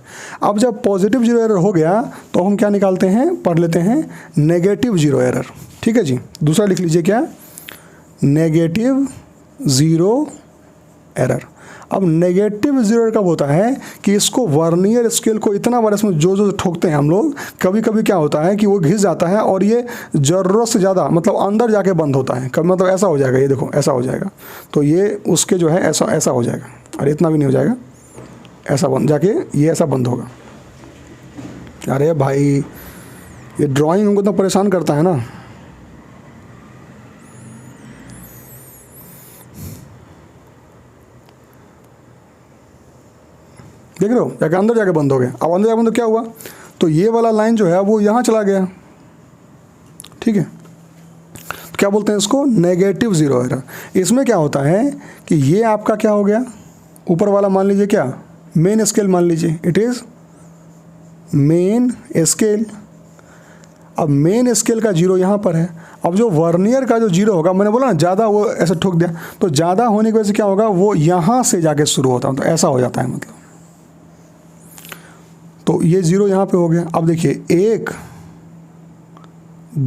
अब जब पॉजिटिव जीरो एरर हो गया तो हम क्या निकालते हैं? पढ़ लेते हैं नेगेटिव जीरो एरर, ठीक है जी। दूसरा लिख लीजिए क्या? Negative zero error. अब नेगेटिव जीरो कब होता है कि इसको वर्नियर स्केल को इतना बार इसमें जो जो ठोकते हैं हम लोग, कभी कभी क्या होता है कि वो घिस जाता है और ये ज़रूरत से ज़्यादा मतलब अंदर जाके बंद होता है। कभी मतलब ऐसा हो जाएगा, ये देखो ऐसा हो जाएगा, तो ये उसके जो है ऐसा ऐसा हो जाएगा, अरे इतना भी नहीं हो जाएगा, ऐसा बंद जाके ये ऐसा बंद होगा। अरे भाई ये ड्राइंग हमको इतना परेशान करता है ना। देख रहे हो, जाके अंदर जाके बंद हो गया। अब अंदर जाके बंद तो क्या हुआ, तो ये वाला लाइन जो है वो यहाँ चला गया, ठीक है। तो क्या बोलते हैं इसको, नेगेटिव जीरो एरर। इसमें क्या होता है कि ये आपका क्या हो गया, ऊपर वाला मान लीजिए क्या, मेन स्केल मान लीजिए, इट इज़ मेन स्केल। अब मेन स्केल का जीरो यहाँ पर है। अब जो वर्नियर का जो जीरो होगा, मैंने बोला ना ज़्यादा वो ऐसे ठोक दिया, तो ज़्यादा होने की वजह से क्या होगा, वो यहाँ से जाके शुरू होता है, तो ऐसा हो जाता है मतलब। तो ये जीरो यहाँ पे हो गया। अब देखिए 1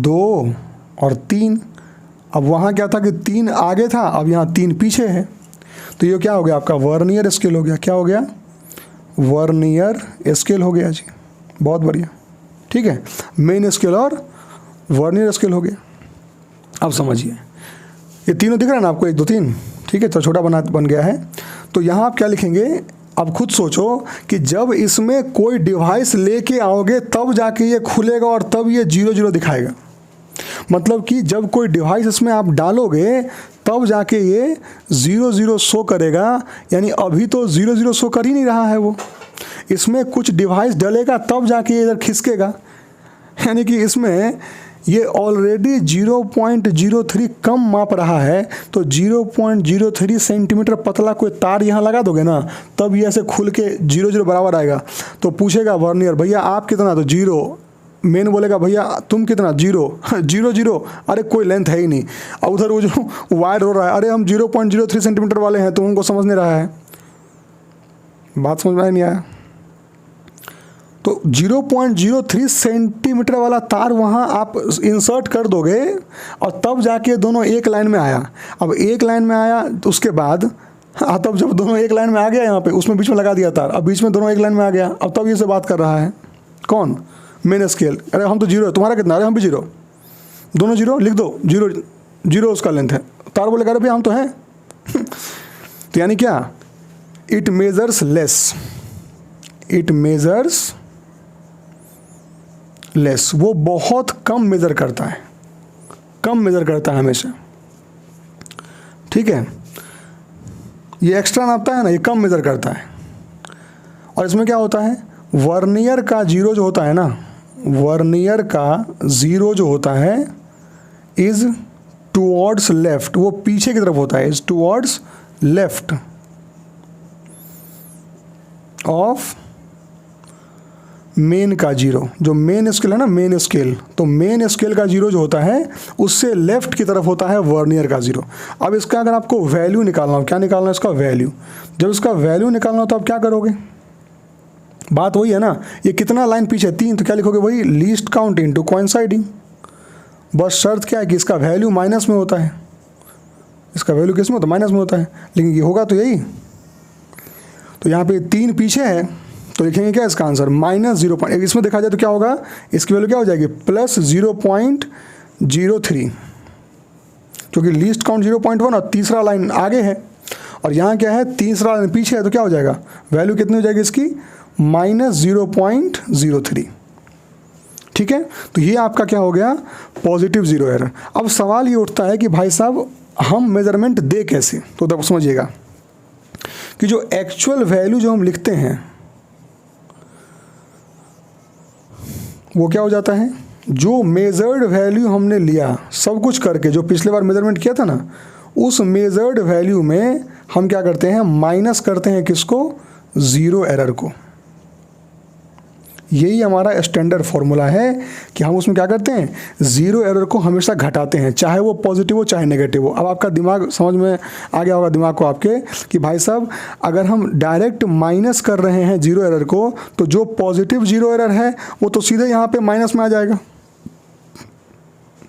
2 और 3, अब वहाँ क्या था कि 3 आगे था, अब यहाँ 3 पीछे है, तो ये क्या हो गया आपका वर्नियर स्केल हो गया। क्या हो गया, वर्नियर स्केल हो गया जी, बहुत बढ़िया, ठीक है। मेन स्केल और वर्नियर स्केल हो गया। अब समझिए ये तीनों दिख रहा है ना आपको, 1 2 3, ठीक है, तो छोटा बन गया है। तो यहाँ आप क्या लिखेंगे, अब खुद सोचो कि जब इसमें कोई डिवाइस लेके आओगे तब जाके ये खुलेगा और तब ये 0 0 दिखाएगा। मतलब कि जब कोई डिवाइस इसमें आप डालोगे तब जाके ये 0 0 शो करेगा, यानी अभी तो 0 0 शो कर ही नहीं रहा है वो। इसमें कुछ डिवाइस डलेगा तब जाके ये इधर खिसकेगा, यानी कि इसमें ये ऑलरेडी 0.03 कम माप रहा है, तो 0.03 सेंटीमीटर पतला कोई तार यहाँ लगा दोगे ना, तब ये ऐसे खुल के 0 0 बराबर आएगा। तो पूछेगा वर्नियर भैया आप कितना, तो 0। मेन बोलेगा भैया तुम कितना, 0 0 0, अरे कोई लेंथ है ही नहीं। और उधर वो जो वायर हो रहा है, अरे हम 0.03 सेंटीमीटर वाले हैं, तो उनको समझ नहीं रहा है, बात समझ में नहीं आया। तो 0.03 सेंटीमीटर वाला तार वहाँ आप इंसर्ट कर दोगे और तब जाके दोनों एक लाइन में आया। अब एक लाइन में आया तो उसके बाद तब जब दोनों एक लाइन में आ गया, यहाँ पे उसमें बीच में लगा दिया तार, अब बीच में दोनों एक लाइन में आ गया। अब तब ये से बात कर रहा है कौन, मेन स्केल। अरे हम तो 0 है, तुम्हारा कितना, अरे हम भी 0, दोनों 0 लिख दो, 0 0 उसका लेंथ है। तार बोलेगा अरे भैया हम तो हैं तो यानी क्या, it measures less, it measures less, वो बहुत कम मेज़र करता है, कम मेज़र करता है हमेशा, ठीक है। ये एक्स्ट्रा नापता है ना, ये कम मेज़र करता है। और इसमें क्या होता है, वर्नियर का जीरो जो होता है ना, वर्नियर का ज़ीरो जो होता है इज़ टुवर्ड्स लेफ्ट, वो पीछे की तरफ होता है, is towards left of main का जीरो। जो मेन स्केल है ना, मेन स्केल, तो मेन स्केल का जीरो जो होता है उससे लेफ्ट की तरफ होता है वर्नियर का जीरो। अब इसका अगर आपको वैल्यू निकालना हो, क्या निकालना है इसका वैल्यू, जब इसका वैल्यू निकालना हो तो आप क्या करोगे, बात वही है ना, ये कितना लाइन पीछे 3, तो क्या लिखोगे, वही लीस्ट काउंट इनटू कोइंसाइडिंग। बस शर्त क्या है कि इसका वैल्यू माइनस में होता है, इसका वैल्यू किस में होता है, माइनस में होता है, लेकिन ये होगा तो यही। तो यहाँ पे 3 पीछे है, तो लिखेंगे क्या इसका आंसर -0. इसमें देखा जाए तो क्या होगा, इसकी वैल्यू क्या हो जाएगी +0.03, क्योंकि लीस्ट काउंट 0.1 और तीसरा लाइन आगे है, और यहाँ क्या है तीसरा लाइन पीछे है, तो क्या हो जाएगा, वैल्यू कितनी हो जाएगी इसकी -0.03, ठीक है। तो ये आपका क्या हो गया, पॉजिटिव जीरो एरर। अब सवाल ये उठता है कि भाई साहब हम मेजरमेंट दे कैसे, तो तब समझिएगा कि जो एक्चुअल वैल्यू जो हम लिखते हैं वो क्या हो जाता है, जो मेजर्ड वैल्यू हमने लिया सब कुछ करके, जो पिछले बार मेजरमेंट किया था ना, उस मेजर्ड वैल्यू में हम क्या करते हैं, माइनस करते हैं किसको, ज़ीरो एरर को। यही हमारा स्टैंडर्ड फॉर्मूला है कि हम उसमें क्या करते हैं, ज़ीरो एरर को हमेशा घटाते हैं, चाहे वो पॉजिटिव हो चाहे नेगेटिव हो। अब आपका दिमाग समझ में आ गया होगा दिमाग को आपके कि भाई साहब अगर हम डायरेक्ट माइनस कर रहे हैं ज़ीरो एरर को, तो जो पॉजिटिव ज़ीरो एरर है वो तो सीधे यहाँ पे माइनस में आ जाएगा,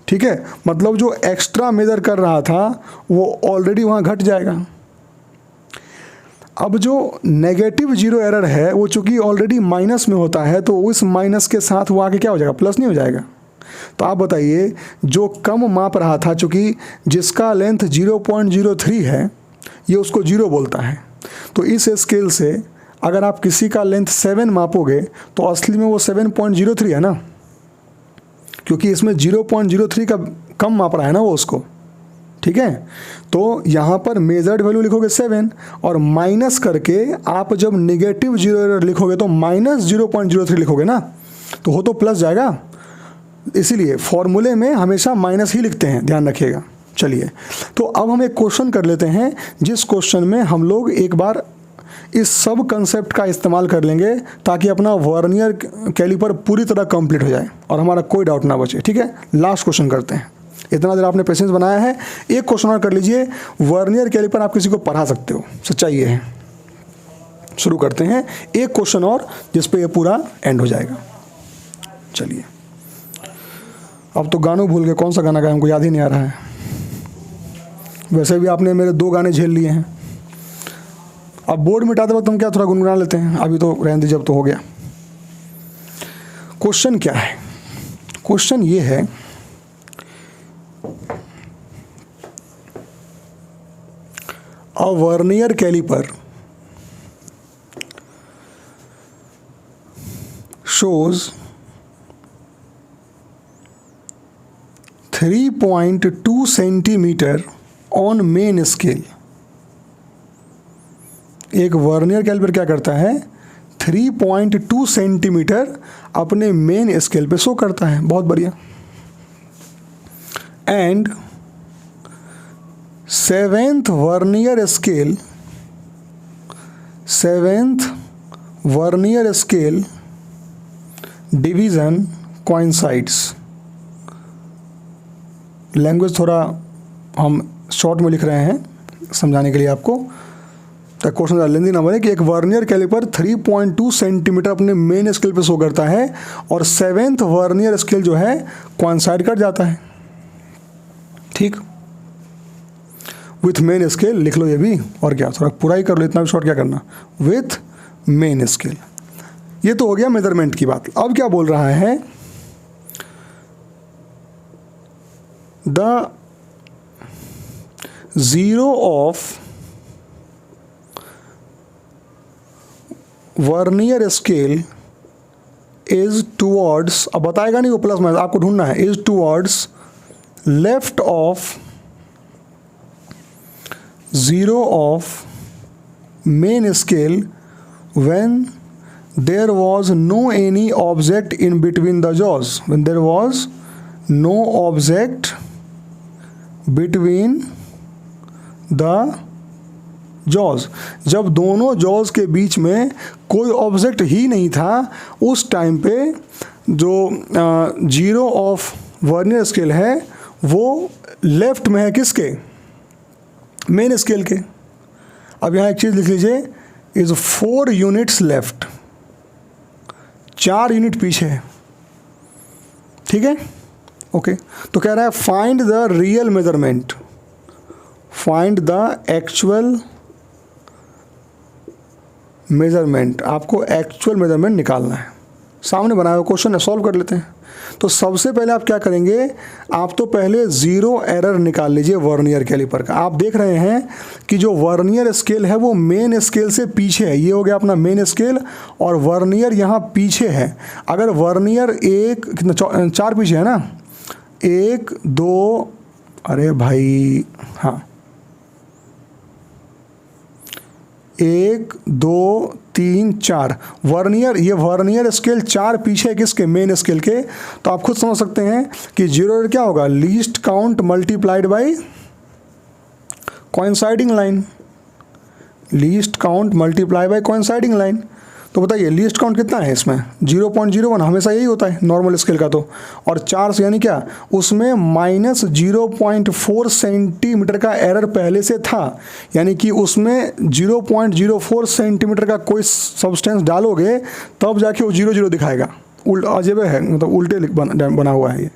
ठीक है। मतलब जो एक्स्ट्रा मेजर कर रहा था वो ऑलरेडी वहाँ घट जाएगा। अब जो नेगेटिव जीरो एरर है वो चूंकि ऑलरेडी माइनस में होता है, तो उस माइनस के साथ वो आगे क्या हो जाएगा, प्लस नहीं हो जाएगा। तो आप बताइए, जो कम माप रहा था, चूंकि जिसका लेंथ 0.03 है ये उसको जीरो बोलता है, तो इस स्केल से अगर आप किसी का लेंथ 7 मापोगे तो असली में वो 7.03 है ना, क्योंकि इसमें 0.03 का कम माप रहा है ना वो उसको। ठीक है, तो यहाँ पर मेजर्ड वैल्यू लिखोगे 7 और माइनस करके आप जब नेगेटिव जीरो एरर लिखोगे तो -0.03 लिखोगे ना, तो हो तो प्लस जाएगा। इसीलिए फॉर्मूले में हमेशा माइनस ही लिखते हैं, ध्यान रखिएगा। चलिए, तो अब हम एक क्वेश्चन कर लेते हैं, जिस क्वेश्चन में हम लोग एक बार इस सब कंसेप्ट का इस्तेमाल कर लेंगे ताकि अपना वर्नियर कैलिपर पूरी तरह कंप्लीट हो जाए और हमारा कोई डाउट ना बचे। ठीक है, लास्ट क्वेश्चन करते हैं। इतना देर आपने पेशेंस बनाया है, एक क्वेश्चन और कर लीजिए। वर्नियर कैलिपर आप किसी को पढ़ा सकते हो, सच्चाई ये है। शुरू करते हैं, एक क्वेश्चन और जिस पे ये पूरा एंड हो जाएगा। चलिए, अब तो गानों भूल गए, कौन सा गाना गाया हमको याद ही नहीं आ रहा है। वैसे भी आपने मेरे 2 गाने झेल लिए हैं, अब बोर्ड मिटाते वक्त हम क्या थोड़ा गुनगुना लेते हैं, अभी तो रहने दीजिए, अब तो हो गया। क्वेश्चन क्या है? क्वेश्चन ये है, a vernier calliper shows 3.2 centimetre on main scale. एक वर्नियर कैलिपर क्या करता है, 3.2 सेंटीमीटर अपने मेन स्केल पे शो करता है। बहुत बढ़िया। And 7th vernier scale division coincides. Language थोड़ा हम शॉर्ट में लिख रहे हैं समझाने के लिए आपको, ताकि क्वेश्चन ज़्यादा लेंदी ना बने। कि एक वर्नियर कैलिपर 3.2 सेंटीमीटर अपने मेन स्केल पे शो करता है और 7th वर्नियर स्केल जो है कोइंसाइड कर जाता है। ठीक, विथ मेन स्केल लिख लो ये भी, और क्या, थोड़ा पूरा ही कर लो, इतना भी शॉर्ट क्या करना, विथ मेन स्केल। ये तो हो गया मेजरमेंट की बात। अब क्या बोल रहा है, the zero of vernier scale is towards, अब बताएगा नहीं वो प्लस माइनस, आपको ढूंढना है, is towards left of zero of main scale when there was no any object in between the jaws, when there was no object between the jaws, जब दोनों jaws के बीच में कोई ऑब्जेक्ट ही नहीं था, उस टाइम पे जो जीरो ऑफ वर्नियर स्केल है वो लेफ्ट में है, किसके, मेन स्केल के। अब यहाँ एक चीज़ लिख लीजिए, इज 4 यूनिट्स लेफ्ट, 4 यूनिट पीछे है। ठीक है, ओके। तो कह रहा है find the real measurement, find the actual measurement, आपको एक्चुअल मेजरमेंट निकालना है। सामने बनाया हुआ क्वेश्चन है, सॉल्व कर लेते हैं। तो सबसे पहले आप क्या करेंगे, आप तो पहले ज़ीरो एरर निकाल लीजिए वर्नियर कैलिपर का। आप देख रहे हैं कि जो वर्नियर स्केल है वो मेन स्केल से पीछे है, ये हो गया अपना मेन स्केल, और वर्नियर यहाँ पीछे है। अगर वर्नियर एक कितना 4 पीछे है ना, 1 2, अरे भाई हाँ, 1 2 3 4 वर्नियर, ये वर्नियर स्केल 4 पीछे है किसके, मेन स्केल के। तो आप खुद समझ सकते हैं कि जीरो एरर क्या होगा, least count multiplied by coinciding line, least count multiply by coinciding line. तो बताइए लीस्ट काउंट कितना है इसमें, 0.01, हमेशा यही होता है नॉर्मल स्केल का। तो और 4 से यानी क्या, उसमें -0.4 सेंटीमीटर का एरर पहले से था, यानी कि उसमें 0.04 सेंटीमीटर का कोई सब्सटेंस डालोगे तब जाके वो 0 0 दिखाएगा। अजब है, मतलब उल्टे बना हुआ है ये।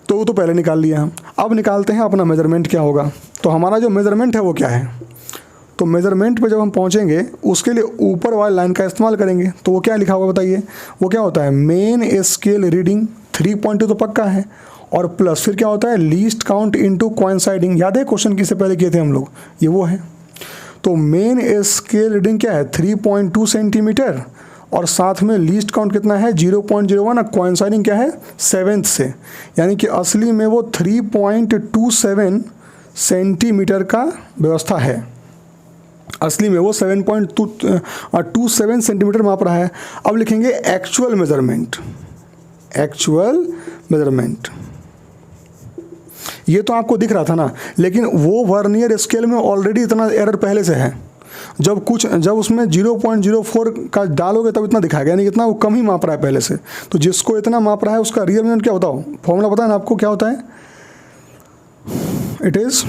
तो वो तो पहले निकाल लिया हम। अब निकालते हैं अपना मेजरमेंट क्या होगा। तो हमारा जो मेजरमेंट है वो क्या है, तो मेज़रमेंट पे जब हम पहुंचेंगे उसके लिए ऊपर वाली लाइन का इस्तेमाल करेंगे। तो वो क्या लिखा हुआ बताइए, वो क्या होता है, मेन स्केल रीडिंग 3.2 तो पक्का है, और प्लस फिर क्या होता है, लीस्ट काउंट इनटू कोइंसाइडिंग। याद है क्वेश्चन किससे पहले किए थे हम लोग, ये वो है। तो मेन स्केल रीडिंग क्या है 3.2 सेंटीमीटर, और साथ में लीस्ट काउंट कितना है 0.01, और कोइंसाइडिंग क्या है 7th से, यानी कि असली में वो 3.27 सेंटीमीटर का व्यवस्था है। असली में वो 7.27 सेंटीमीटर माप रहा है। अब लिखेंगे एक्चुअल मेजरमेंट। एक्चुअल मेजरमेंट ये तो आपको दिख रहा था ना, लेकिन वो वर्नियर स्केल में ऑलरेडी इतना एरर पहले से है। जब उसमें 0.04 का डालोगे तब इतना दिखाएगा, यानी इतना वो कम ही माप रहा है पहले से। तो जिसको इतना माप रहा है उसका रियल मेजरमेंट क्या बताओ, फॉर्मूला पता है ना आपको क्या होता है, इट इज़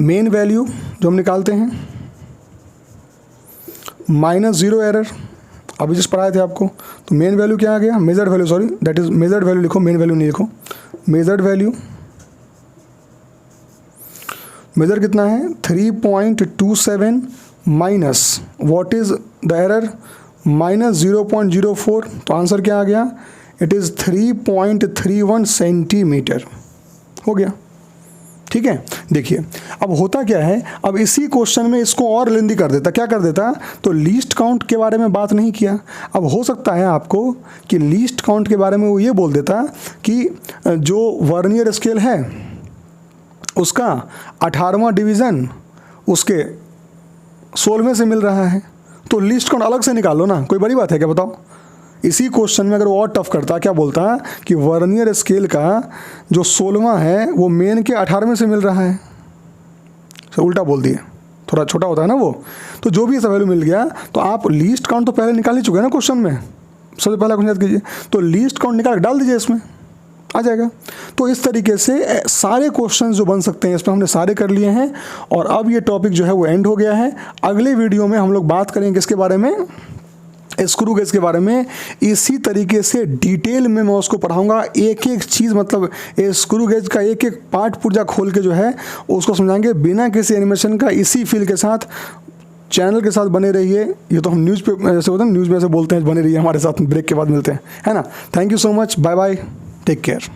मेन वैल्यू जो हम निकालते हैं माइनस 0 एरर। अभी जिस पढ़ाए थे आपको, तो मेन वैल्यू क्या आ गया, measured value, sorry that is measured value लिखो, मेन वैल्यू नहीं लिखो, मेजर्ड वैल्यू। मेजर कितना है 3.27 minus what is the error minus 0.04, तो आंसर क्या आ गया, इट इज़ 3.31 सेंटीमीटर हो गया। ठीक है, देखिए अब होता क्या है, अब इसी क्वेश्चन में इसको और लेंदी कर देता, क्या कर देता, तो लीस्ट काउंट के बारे में बात नहीं किया। अब हो सकता है आपको कि लीस्ट काउंट के बारे में वो ये बोल देता कि जो वर्नियर स्केल है उसका 18वां डिवीज़न उसके 16वें से मिल रहा है, तो लीस्ट काउंट अलग से निकाल लो ना, कोई बड़ी बात है क्या बताओ। इसी क्वेश्चन में अगर वो और टफ करता, क्या बोलता कि वर्नियर स्केल का जो 16वां है वो मेन के 18वें से मिल रहा है, तो उल्टा बोल दिए, थोड़ा छोटा होता है ना वो। तो जो भी ऐसा वैल्यू मिल गया, तो आप लीस्ट काउंट तो पहले निकाल ही चुके हैं ना क्वेश्चन में, सबसे पहला क्वेश्चन याद कीजिए, तो लीस्ट काउंट निकाल डाल दीजिए, इसमें आ जाएगा। तो इस तरीके से सारे क्वेश्चंस जो बन सकते हैं इसमें हमने सारे कर लिए हैं, और अब ये टॉपिक जो है वो एंड हो गया है। अगले वीडियो में हम लोग बात करेंगे किसके बारे में, स्क्रू गेज के बारे में। इसी तरीके से डिटेल में मैं उसको पढ़ाऊंगा, एक एक चीज़, मतलब स्क्रू गेज का एक एक पार्ट पुर्जा खोल के जो है उसको समझाएंगे बिना किसी एनिमेशन का, इसी फील के साथ। चैनल के साथ बने रहिए। ये तो हम न्यूज़ पे जैसे होता है, न्यूज़ में ऐसे बोलते हैं, बने रहिए हमारे साथ, ब्रेक के बाद मिलते हैं, है ना। Thank you so much, bye bye, take care.